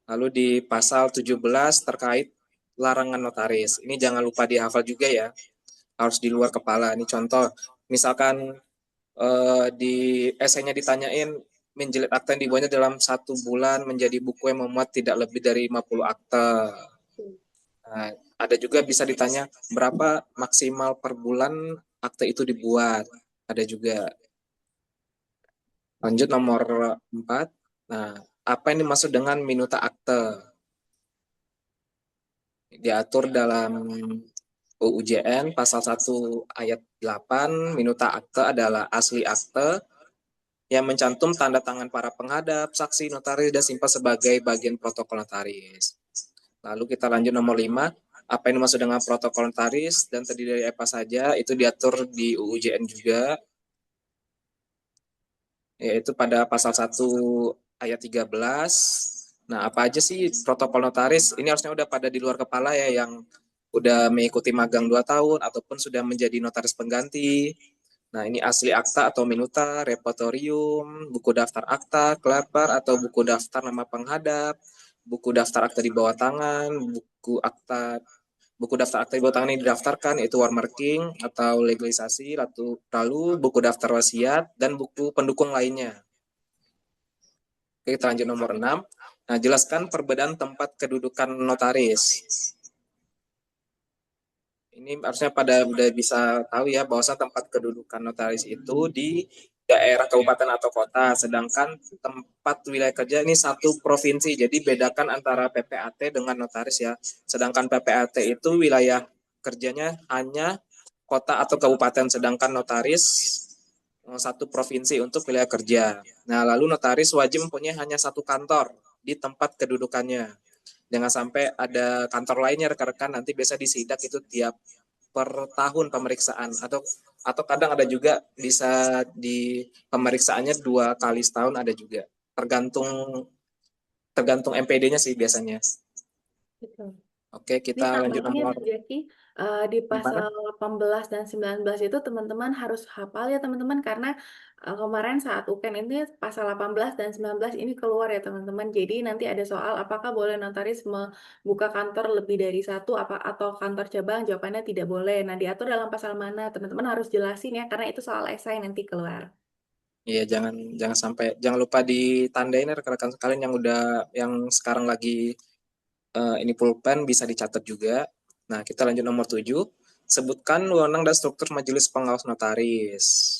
Lalu di pasal 17 terkait larangan notaris. Ini jangan lupa dihafal juga ya, harus di luar kepala. Ini contoh, misalkan di esainya ditanyain menjilid akta yang dibuatnya dalam 1 bulan menjadi buku yang memuat tidak lebih dari 50 akta. Nah, ada juga bisa ditanya berapa maksimal per bulan akta itu dibuat. Ada juga. Lanjut nomor 4. Nah, apa yang dimaksud dengan minuta akte? Diatur dalam UUJN pasal 1 ayat 8, minuta akte adalah asli akte yang mencantum tanda tangan para penghadap, saksi, notaris, dan simpan sebagai bagian protokol notaris. Lalu kita lanjut nomor 5. Apa yang dimaksud dengan protokol notaris dan terdiri dari apa saja, itu diatur di UUJN juga, yaitu pada pasal 1 ayat 13. Nah, apa aja sih protokol notaris? Ini harusnya udah pada di luar kepala ya, yang udah mengikuti magang 2 tahun ataupun sudah menjadi notaris pengganti. Nah, ini asli akta atau minuta, repertorium, buku daftar akta, kelapar atau buku daftar nama penghadap, buku daftar akta di bawah tangan, buku daftar akta di bawah tangan yang didaftarkan yaitu warmarking atau legalisasi, lalu buku daftar wasiat dan buku pendukung lainnya. Oke, kita lanjut nomor 6. Nah, jelaskan perbedaan tempat kedudukan notaris. Ini harusnya pada udah bisa tahu ya bahwa tempat kedudukan notaris itu di daerah kabupaten atau kota, sedangkan tempat wilayah kerja ini satu provinsi. Jadi bedakan antara PPAT dengan notaris ya. Sedangkan PPAT itu wilayah kerjanya hanya kota atau kabupaten, sedangkan notaris satu provinsi untuk wilayah kerja. Nah, lalu notaris wajib mempunyai hanya satu kantor di tempat kedudukannya. Jangan sampai ada kantor lainnya rekan-rekan, nanti biasa disidak itu tiap per tahun pemeriksaan atau kadang ada juga bisa di pemeriksaannya 2 kali setahun ada juga. Tergantung tergantung MPD-nya sih biasanya. Betul. Oke, Ini kita lanjut tambahnya nomor Kak Jackie, di pasal gimana? 18 dan 19 itu teman-teman harus hafal ya teman-teman karena kemarin saat UKN ini pasal 18 dan 19 ini keluar ya teman-teman. Jadi nanti ada soal apakah boleh notaris membuka kantor lebih dari satu apa atau kantor cabang, jawabannya tidak boleh. Nah, diatur dalam pasal mana? Teman-teman harus jelasin ya karena itu soal esai nanti keluar. Iya, jangan jangan sampai jangan lupa ditandain ya rekan-rekan sekalian yang sekarang lagi ini pulpen bisa dicatat juga. Nah, kita lanjut nomor 7. Sebutkan wewenang dan struktur majelis pengawas notaris.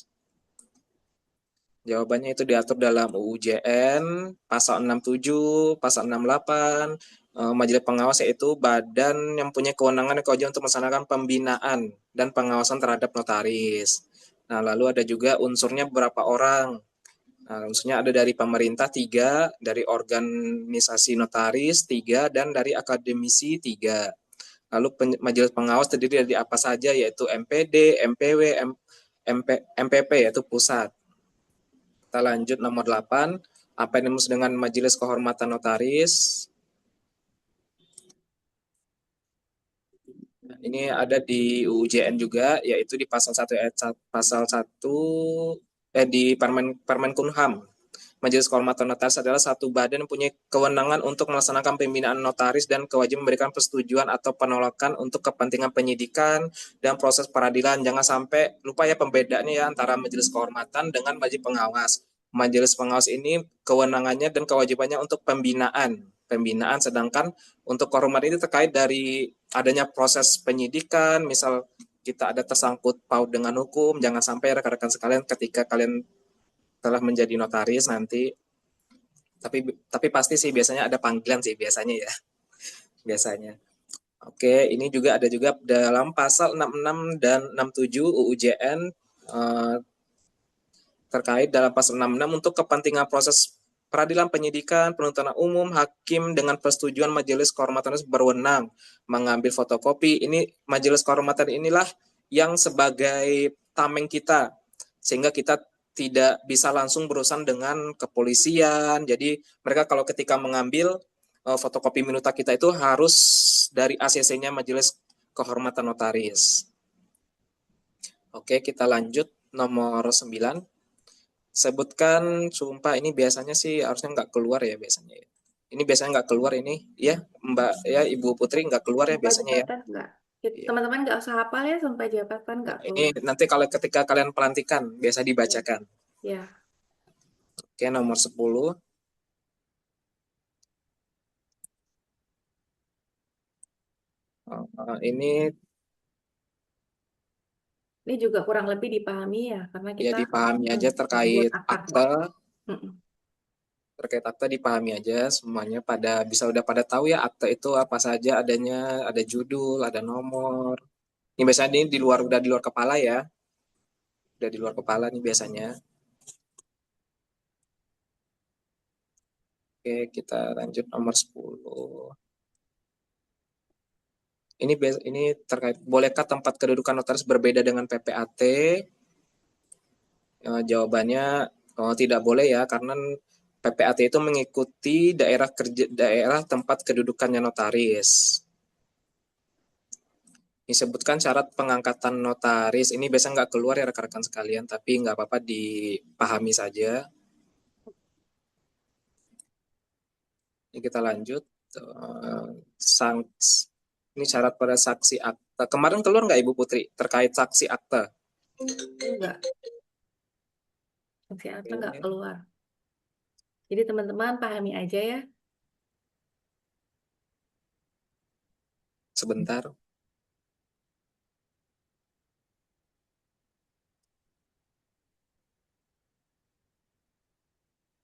Jawabannya itu diatur dalam UU JN pasal 67, pasal 68. Majelis pengawas yaitu badan yang punya kewenangan dan kewajiban untuk melaksanakan pembinaan dan pengawasan terhadap notaris. Nah, lalu ada juga unsurnya beberapa orang. Nah, unsurnya ada dari pemerintah 3, dari organisasi notaris 3, dan dari akademisi 3. Lalu majelis pengawas terdiri dari apa saja yaitu MPD, MPW, MPP yaitu pusat. Kita lanjut nomor 8. Apa yang dimaksud dengan Majelis Kehormatan Notaris? Ini ada di UUJN juga, yaitu di pasal 1 ayat pasal 1 di Permen Kumham. Majelis Kehormatan Notaris adalah satu badan yang punya kewenangan untuk melaksanakan pembinaan notaris dan kewajiban memberikan persetujuan atau penolakan untuk kepentingan penyidikan dan proses peradilan. Jangan sampai lupa ya pembedaannya ya antara Majelis Kehormatan dengan Majelis Pengawas. Majelis Pengawas ini kewenangannya dan kewajibannya untuk pembinaan, sedangkan untuk kehormatan ini terkait dari adanya proses penyidikan, misal kita ada tersangkut paut dengan hukum, jangan sampai rekan-rekan sekalian ketika kalian telah menjadi notaris nanti, tapi pasti sih biasanya ada panggilan sih biasanya ya biasanya. Oke, ini juga ada juga dalam pasal 66 dan 67 UU JN terkait dalam pasal 66 untuk kepentingan proses peradilan penyidikan, penuntutan umum, hakim dengan persetujuan majelis kehormatan berwenang mengambil fotokopi. Ini majelis kehormatan inilah yang sebagai tameng kita, sehingga kita tidak bisa langsung berurusan dengan kepolisian. Jadi mereka kalau ketika mengambil fotokopi minuta kita itu harus dari ACC-nya Majelis Kehormatan Notaris. Oke, kita lanjut nomor 9. Sebutkan sumpah, ini biasanya sih harusnya nggak keluar ya biasanya ya. Ini biasanya nggak keluar ini ya Mbak ya Ibu Putri, nggak keluar ya Sumpah biasanya ya. jabatan enggak? Iya. Teman-teman nggak usah hafal ya, sumpah jabatan nggak Ini keluar. nanti kalau ketika kalian pelantikan biasa Ya. dibacakan. Ya. Oke, nomor 10. Ini Ini juga kurang lebih dipahami ya, karena ya kita dipahami mm, aja buat terkait akad. akta, Mm-mm. dipahami aja semuanya, pada bisa udah pada tahu ya akta itu apa saja adanya, ada judul, ada nomor. Ini biasanya ini di luar, udah di luar kepala ya. Udah di luar kepala nih biasanya. Oke, kita lanjut nomor 10. Ini terkait bolehkah tempat kedudukan notaris berbeda dengan PPAT? Jawabannya tidak boleh ya, karena PPAT itu mengikuti daerah tempat kedudukannya notaris. Disebutkan syarat pengangkatan notaris. Ini biasanya nggak keluar ya rekan-rekan sekalian, tapi nggak apa-apa dipahami saja. Ini kita lanjut. Eh, sang, ini syarat pada saksi akta. Kemarin keluar nggak Ibu Putri terkait saksi akta? Enggak, sanksi akta nggak Oke, keluar. Jadi teman-teman pahami aja ya. sebentar.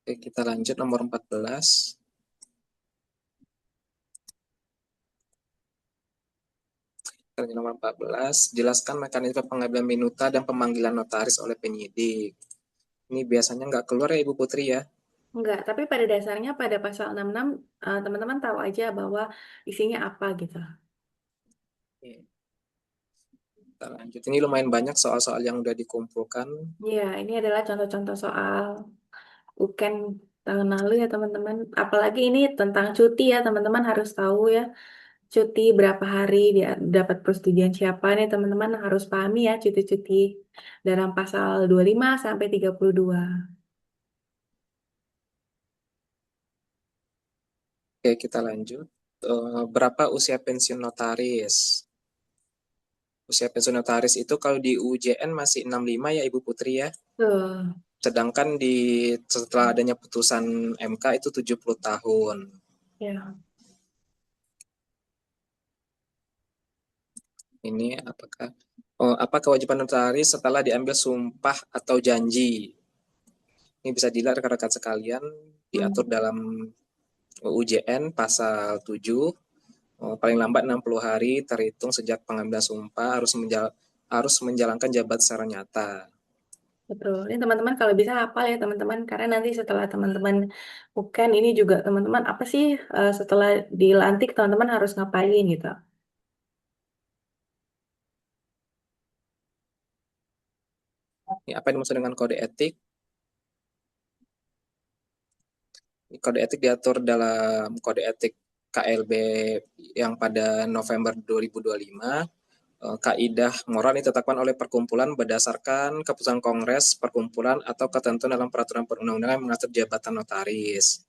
Oke, kita lanjut nomor 14. Nomor 14, jelaskan mekanisme pengambilan minuta dan pemanggilan notaris oleh penyidik. Ini biasanya nggak keluar ya Ibu Putri ya. Enggak, tapi pada dasarnya pada pasal 66 teman-teman tahu aja bahwa isinya apa gitu. Kita lanjut. Ini lumayan banyak soal-soal yang udah dikumpulkan. Ya, ini adalah contoh-contoh soal UKN tahun lalu ya teman-teman. Apalagi ini tentang cuti ya teman-teman harus tahu ya. Cuti berapa hari dia dapat persetujuan siapa nih teman-teman harus pahami ya cuti-cuti dalam pasal 25 sampai 32. Oke, kita lanjut. Berapa usia pensiun notaris? Usia pensiun notaris itu kalau di UJN masih 65 ya Ibu Putri ya. Tuh, Sedangkan setelah adanya putusan MK itu 70 tahun. ya. Ini apakah apa kewajiban notaris setelah diambil sumpah atau janji? Ini bisa dilihat rekan-rekan sekalian, diatur Hmm, dalam UJN pasal 7, paling lambat 60 hari terhitung sejak pengambilan sumpah harus menjalankan jabat secara nyata. betul. Ini teman-teman kalau bisa hafal ya teman-teman karena nanti setelah teman-teman UKN ini juga teman-teman apa sih setelah dilantik teman-teman harus ngapain gitu. Ini apa yang dimaksud dengan kode etik? Kode etik diatur dalam kode etik KLB yang pada November 2025. Kaidah moral ditetapkan oleh perkumpulan berdasarkan keputusan kongres perkumpulan atau ketentuan dalam peraturan perundang-undangan yang mengatur jabatan notaris.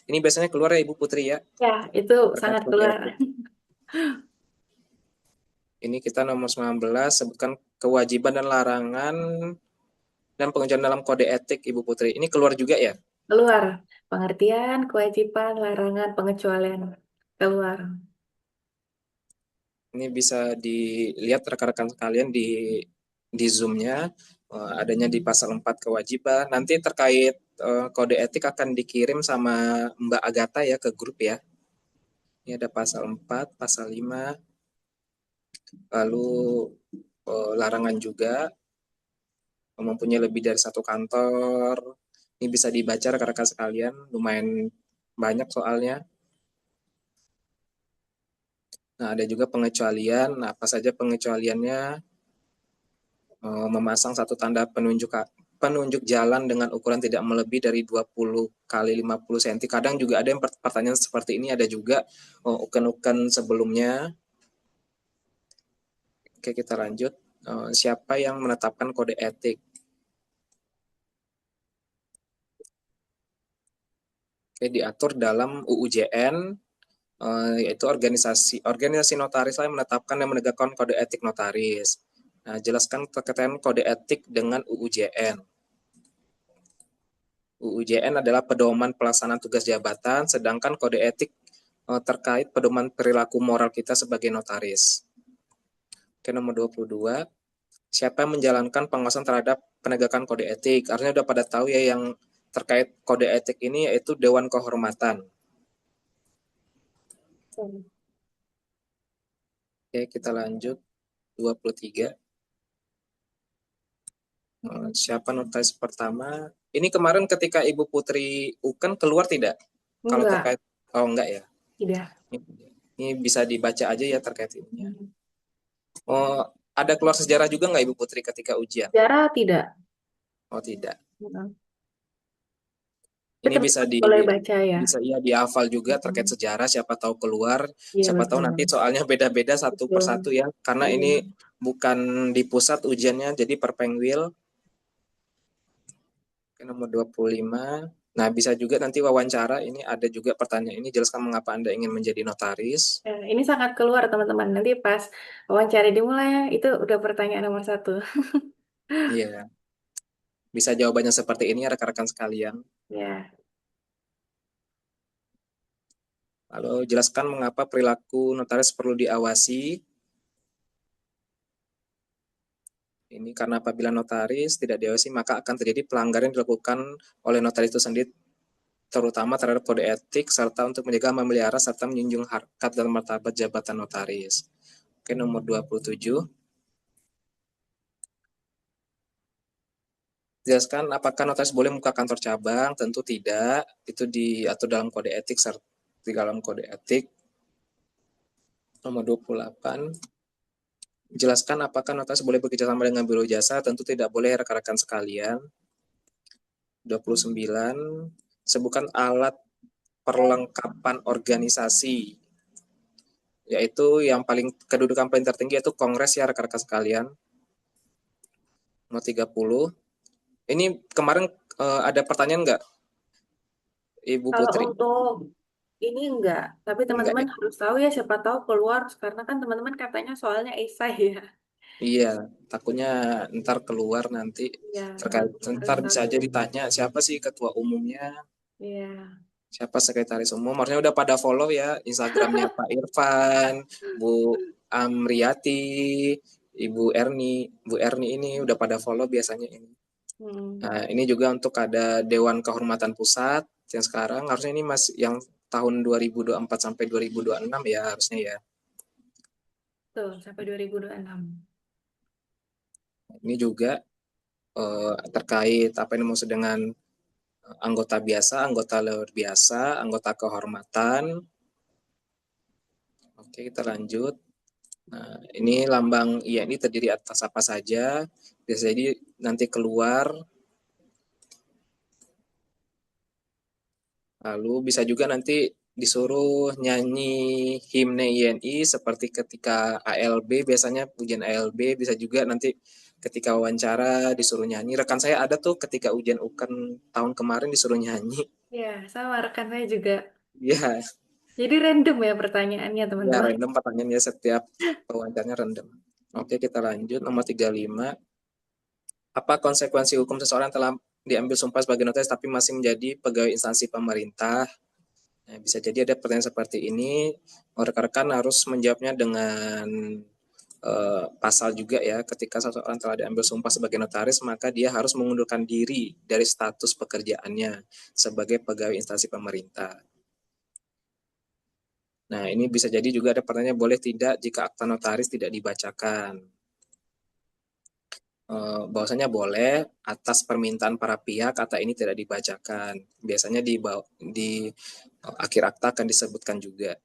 Ini biasanya keluar ya Ibu Putri ya, Ya, itu terkait sangat kode keluar. etik. Ini kita nomor 19, sebutkan kewajiban dan larangan dan pengecualian dalam kode etik Ibu Putri. Ini keluar juga ya. Keluar pengertian, kewajiban, larangan, pengecualian. Keluar. Ini bisa dilihat rekan-rekan sekalian di Zoom-nya, adanya di pasal 4 kewajiban. Nanti terkait kode etik akan dikirim sama Mbak Agatha ya ke grup ya. Ini ada pasal 4, pasal 5. Lalu larangan juga mempunyai lebih dari satu kantor. Ini bisa dibaca rekan-rekan sekalian, lumayan banyak soalnya. Nah, ada juga pengecualian. Nah, apa saja pengecualiannya? Memasang satu tanda penunjuk jalan dengan ukuran tidak melebihi dari 20 kali 50 cm. Kadang juga ada yang pertanyaan seperti ini, ada juga uken-uken sebelumnya. Oke, kita lanjut. Siapa yang menetapkan kode etik? Oke, diatur dalam UU JN, yaitu organisasi organisasi notaris yang menetapkan dan menegakkan kode etik notaris. Nah, jelaskan terkait kode etik dengan UU JN. UU JN adalah pedoman pelaksanaan tugas jabatan, sedangkan kode etik terkait pedoman perilaku moral kita sebagai notaris. Oke, nomor 22. Siapa yang menjalankan pengawasan terhadap penegakan kode etik? Artinya udah pada tahu ya yang terkait kode etik ini yaitu Dewan Kehormatan. Oke, kita lanjut. 23. Siapa notaris pertama? Ini kemarin ketika Ibu Putri Uken keluar tidak? Kalau Enggak, terkait, oh enggak ya. tidak. Ini bisa dibaca aja ya terkait ininya. Oh, ada keluar sejarah juga nggak Ibu Putri ketika ujian? Sejarah tidak. Oh tidak. Mm. Tapi Ini bisa teman-teman di boleh baca ya. bisa ya dihafal juga terkait Mm. sejarah. Siapa tahu keluar, Iya siapa tahu betul. nanti soalnya beda-beda satu Betul. persatu ya. Karena ini Iya. bukan di pusat ujiannya, jadi per penwil. Nomor 25. Nah, bisa juga nanti wawancara. Ini ada juga pertanyaan ini. Jelaskan mengapa Anda ingin menjadi notaris. Ini sangat keluar teman-teman. Nanti pas wawancara dimulai, itu udah pertanyaan nomor satu. Iya, bisa jawabannya seperti ini ya rekan-rekan sekalian. Ya. Lalu jelaskan mengapa perilaku notaris perlu diawasi. Ini karena apabila notaris tidak diawasi maka akan terjadi pelanggaran yang dilakukan oleh notaris itu sendiri, terutama terhadap kode etik serta untuk menjaga, memelihara serta menjunjung harkat dan martabat jabatan notaris. Oke, nomor 27. Jelaskan apakah notaris boleh membuka kantor cabang? Tentu tidak. Itu diatur dalam kode etik serta di dalam kode etik. Nomor 28. Jelaskan apakah notaris boleh bekerjasama dengan biro jasa? Tentu tidak boleh rekan-rekan sekalian. 29. Sebutkan alat perlengkapan organisasi, yaitu yang paling kedudukan paling tertinggi yaitu kongres ya rekan-rekan sekalian. Nomor 30. Ini kemarin ada pertanyaan nggak Ibu Kalau Putri? untuk ini enggak, tapi Enggak teman-teman ya? harus tahu ya siapa tahu keluar karena kan teman-teman katanya soalnya esai ya. Iya, takutnya ntar keluar nanti Ya, terkait, teman-teman harus ntar bisa tahu. aja ditanya siapa sih ketua umumnya, Iya. siapa sekretaris umum. Harusnya udah pada follow ya Instagramnya Pak Irfan, Bu Amriati, Bu Erni ini udah pada follow biasanya ini. Hmm. Nah, ini juga untuk ada Dewan Kehormatan Pusat yang sekarang harusnya ini masih yang tahun 2024 sampai 2026 ya harusnya ya. Tuh, sampai 2026. Ini juga terkait apa yang dimaksud dengan anggota biasa, anggota luar biasa, anggota kehormatan. Oke, kita lanjut. Nah, ini lambang IAIN terdiri atas apa saja? Bisa jadi nanti keluar. Lalu bisa juga nanti disuruh nyanyi himne INI seperti ketika ALB, biasanya ujian ALB, bisa juga nanti ketika wawancara disuruh nyanyi. Rekan saya ada tuh ketika ujian UKAN tahun kemarin disuruh nyanyi. Ya, sama rekan saya juga. Ya, Jadi random ya pertanyaannya, ya teman-teman. random pertanyaannya setiap wawancaranya random. Oke, kita lanjut. Nomor 35. Apa konsekuensi hukum seseorang telah diambil sumpah sebagai notaris tapi masih menjadi pegawai instansi pemerintah? Nah, bisa jadi ada pertanyaan seperti ini. Rekan-rekan harus menjawabnya dengan pasal juga ya. Ketika seseorang telah diambil sumpah sebagai notaris, maka dia harus mengundurkan diri dari status pekerjaannya sebagai pegawai instansi pemerintah. Nah, ini bisa jadi juga ada pertanyaan boleh tidak jika akta notaris tidak dibacakan. Bahwasanya boleh atas permintaan para pihak kata ini tidak dibacakan. Biasanya di akhir akta akan disebutkan juga.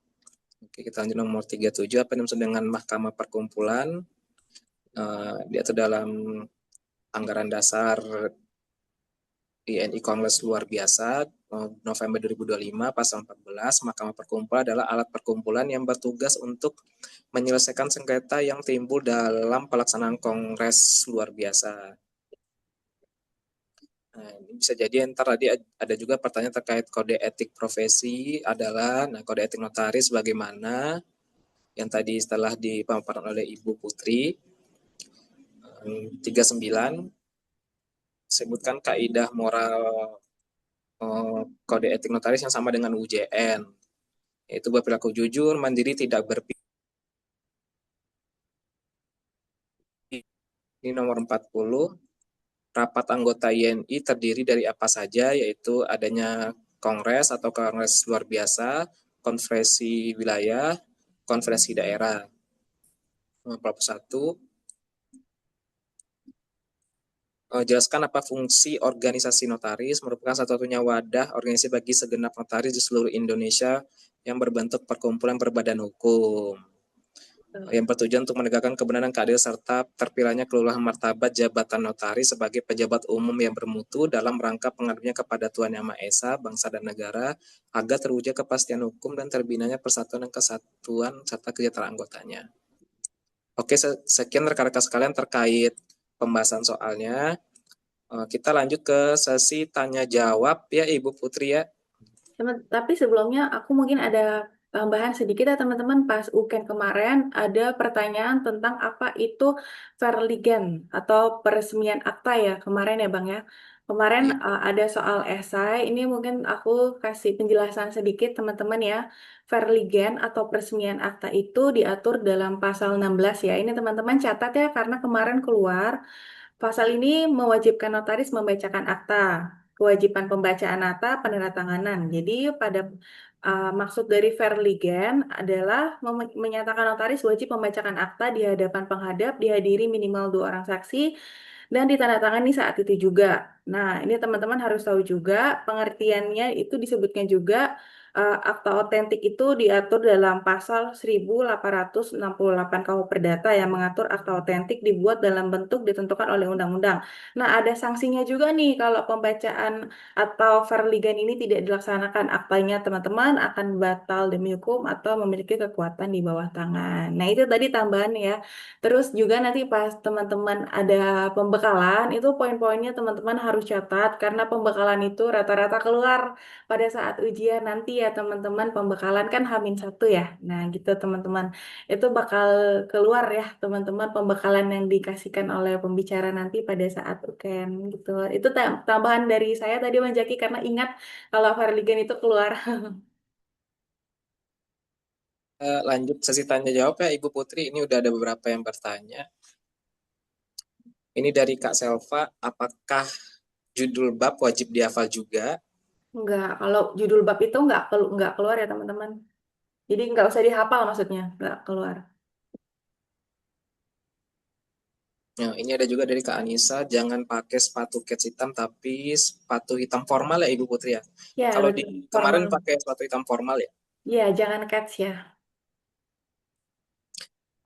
Oke, kita lanjut nomor 37 apa yang dimaksud dengan Mahkamah Perkumpulan. Diatur dalam anggaran dasar INI Kongres luar biasa November 2025 pasal 14, Mahkamah Perkumpulan adalah alat perkumpulan yang bertugas untuk menyelesaikan sengketa yang timbul dalam pelaksanaan Kongres luar biasa. Nah, ini bisa jadi ntar tadi ada juga pertanyaan terkait kode etik profesi adalah, nah kode etik notaris bagaimana, yang tadi setelah dipaparkan oleh Ibu Putri, 39, sebutkan kaidah moral kode etik notaris yang sama dengan UJN, yaitu berperilaku jujur, mandiri, tidak berpihak. Ini nomor 40, rapat anggota INI terdiri dari apa saja, yaitu adanya kongres atau kongres luar biasa, konferensi wilayah, konferensi daerah. Nomor 41, jelaskan apa fungsi organisasi notaris, merupakan satu-satunya wadah organisasi bagi segenap notaris di seluruh Indonesia yang berbentuk perkumpulan berbadan hukum. Yang bertujuan untuk menegakkan kebenaran keadilan serta terpilihnya keluluhan martabat jabatan notaris sebagai pejabat umum yang bermutu dalam rangka pengabdian kepada Tuhan Yang Maha Esa, bangsa dan negara, agar terwujud kepastian hukum dan terbinanya persatuan dan kesatuan serta kesejahteraan anggotanya. Oke, sekian rekan-rekan sekalian terkait pembahasan soalnya. Kita lanjut ke sesi tanya jawab ya Ibu Putri ya. Tapi sebelumnya aku mungkin ada tambahan sedikit ya teman-teman. Pas UKN kemarin ada pertanyaan tentang apa itu Verligan atau peresmian akta ya kemarin ya Bang ya. Kemarin Iya. ada soal esai, ini mungkin aku kasih penjelasan sedikit teman-teman ya. Verligan atau peresmian akta itu diatur dalam pasal 16 ya. Ini teman-teman catat ya karena kemarin keluar. Pasal ini mewajibkan notaris membacakan akta, kewajiban pembacaan akta, penandatanganan. Jadi pada maksud dari Verligan adalah menyatakan notaris wajib membacakan akta di hadapan penghadap, dihadiri minimal 2 orang saksi, dan ditandatangani saat itu juga. Nah, ini teman-teman harus tahu juga pengertiannya itu disebutkan juga akta otentik itu diatur dalam pasal 1868 KUH Perdata yang mengatur akta otentik dibuat dalam bentuk ditentukan oleh undang-undang. Nah, ada sanksinya juga nih kalau pembacaan atau verligan ini tidak dilaksanakan, aktanya teman-teman akan batal demi hukum atau memiliki kekuatan di bawah tangan. Nah, itu tadi tambahan ya. Terus juga nanti pas teman-teman ada pembekalan, itu poin-poinnya teman-teman harus catat karena pembekalan itu rata-rata keluar pada saat ujian nanti ya teman-teman. Pembekalan kan H-1 ya. Nah, gitu teman-teman. Itu bakal keluar ya teman-teman pembekalan yang dikasihkan oleh pembicara nanti pada saat UKM gitu. Itu tambahan dari saya tadi Bang Jaki karena ingat kalau Verligan itu keluar. Lanjut sesi tanya jawab ya Ibu Putri. Ini udah ada beberapa yang bertanya. Ini dari Kak Selva, apakah judul bab wajib dihafal juga? Enggak, kalau judul bab itu enggak keluar ya teman-teman. Jadi nggak usah dihafal maksudnya, nggak keluar. Nah, ini ada juga dari Kak Anissa, jangan pakai sepatu kets hitam tapi sepatu hitam formal ya Ibu Putri ya. Ya, Kalau di lebih kemarin formal. pakai sepatu hitam formal ya. Ya, jangan catch ya.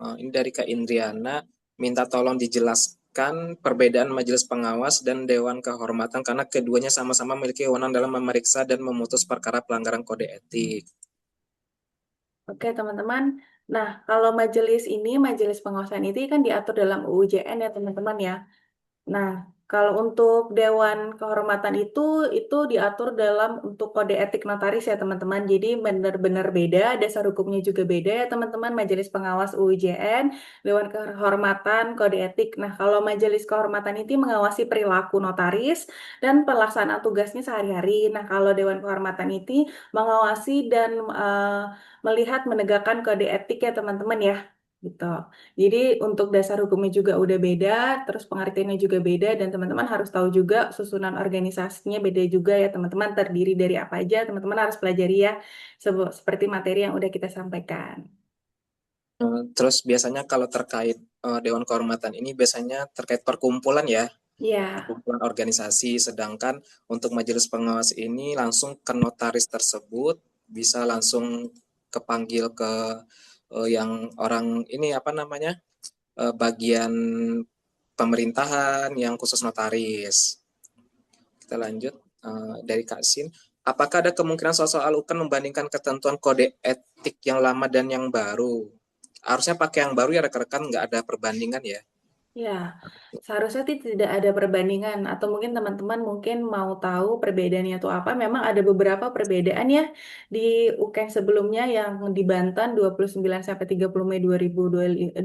Ini dari Kak Indriana, minta tolong dijelaskan perbedaan majelis pengawas dan dewan kehormatan karena keduanya sama-sama memiliki wewenang dalam memeriksa dan memutus perkara pelanggaran kode etik. Oke, teman-teman. Nah, kalau majelis ini, majelis pengawasan itu kan diatur dalam UU JN ya, teman-teman ya. Nah, kalau untuk Dewan Kehormatan itu diatur dalam untuk kode etik notaris ya teman-teman. Jadi benar-benar beda, dasar hukumnya juga beda ya teman-teman. Majelis Pengawas UUJN, Dewan Kehormatan, kode etik. Nah, kalau Majelis Kehormatan itu mengawasi perilaku notaris dan pelaksanaan tugasnya sehari-hari. Nah, kalau Dewan Kehormatan itu mengawasi dan melihat menegakkan kode etik ya teman-teman ya. gitu. Jadi untuk dasar hukumnya juga udah beda, terus pengertiannya juga beda, dan teman-teman harus tahu juga susunan organisasinya beda juga ya teman-teman, terdiri dari apa aja, teman-teman harus pelajari ya, seperti materi yang udah kita sampaikan. Terus biasanya kalau terkait Dewan Kehormatan ini biasanya terkait perkumpulan ya, Ya, perkumpulan organisasi, sedangkan untuk majelis pengawas ini langsung ke notaris tersebut, bisa langsung kepanggil ke yang orang ini apa namanya, bagian pemerintahan yang khusus notaris. Kita lanjut dari Kak Sin. Apakah ada kemungkinan soal-soal UKAN membandingkan ketentuan kode etik yang lama dan yang baru? Harusnya pakai yang baru ya rekan-rekan, nggak ada perbandingan ya. ya, seharusnya tidak ada perbandingan atau mungkin teman-teman mungkin mau tahu perbedaannya itu apa. Memang ada beberapa perbedaan ya di UKM sebelumnya yang di Banten 29 sampai 30 Mei 2015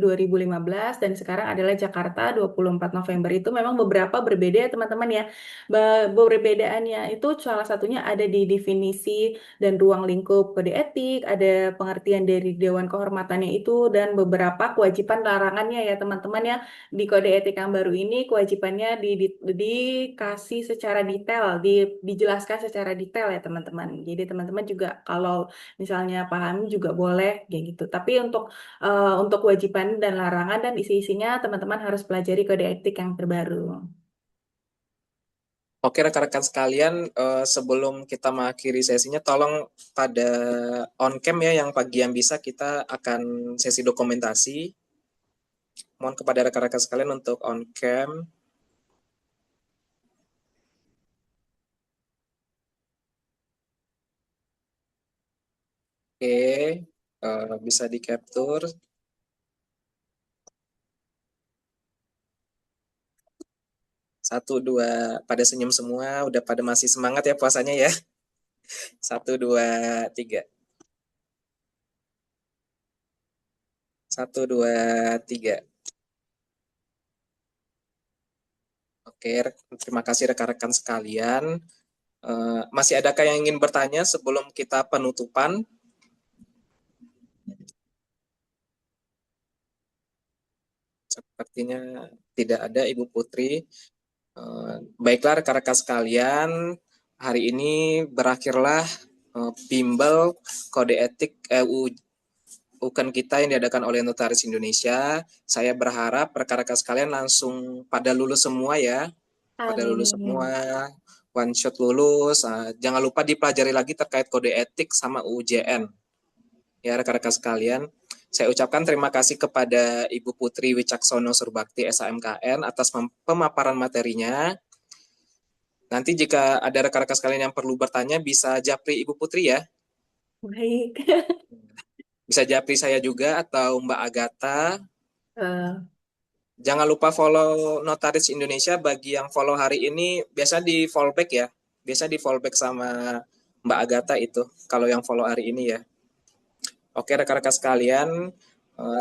dan sekarang adalah Jakarta 24 November itu memang beberapa berbeda ya teman-teman ya. Perbedaannya itu salah satunya ada di definisi dan ruang lingkup kode etik, ada pengertian dari Dewan Kehormatannya itu dan beberapa kewajiban larangannya ya teman-teman ya di kode etik yang baru ini kewajibannya dikasih secara detail, dijelaskan secara detail ya teman-teman. Jadi teman-teman juga kalau misalnya paham juga boleh kayak gitu. Tapi untuk kewajiban dan larangan dan isi-isinya teman-teman harus pelajari kode etik yang terbaru. Oke rekan-rekan sekalian, sebelum kita mengakhiri sesinya, tolong pada on cam ya yang pagi yang bisa kita akan sesi dokumentasi. Mohon kepada rekan-rekan sekalian untuk on cam. Oke, bisa di capture. Satu, dua, pada senyum semua, udah pada masih semangat ya puasanya ya. Satu, dua, tiga. Satu, dua, tiga. Oke, terima kasih rekan-rekan sekalian. Masih adakah yang ingin bertanya sebelum kita penutupan? Sepertinya tidak ada, Ibu Putri. Baiklah rekan-rekan sekalian, hari ini berakhirlah bimbel kode etik UKAN kita yang diadakan oleh Notaris Indonesia. Saya berharap rekan-rekan sekalian langsung pada lulus semua ya, pada lulus semua, Amin. one shot lulus. Jangan lupa dipelajari lagi terkait kode etik sama UJN. Ya rekan-rekan sekalian, saya ucapkan terima kasih kepada Ibu Putri Wicaksono Surbakti SAMKN atas pemaparan materinya. Nanti jika ada rekan-rekan sekalian yang perlu bertanya bisa japri Ibu Putri ya. Baik. Bisa japri saya juga atau Mbak Agatha. Eh, Jangan lupa follow Notaris Indonesia. Bagi yang follow hari ini biasa di follow back ya. Biasa di follow back sama Mbak Agatha itu kalau yang follow hari ini ya. Oke rekan-rekan sekalian,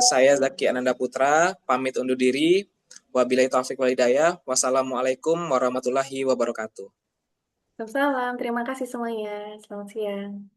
saya Zaki Ananda Putra pamit undur diri. Wabillahi taufik walhidayah. Wassalamualaikum warahmatullahi wabarakatuh. Salam, terima kasih semuanya. Selamat siang.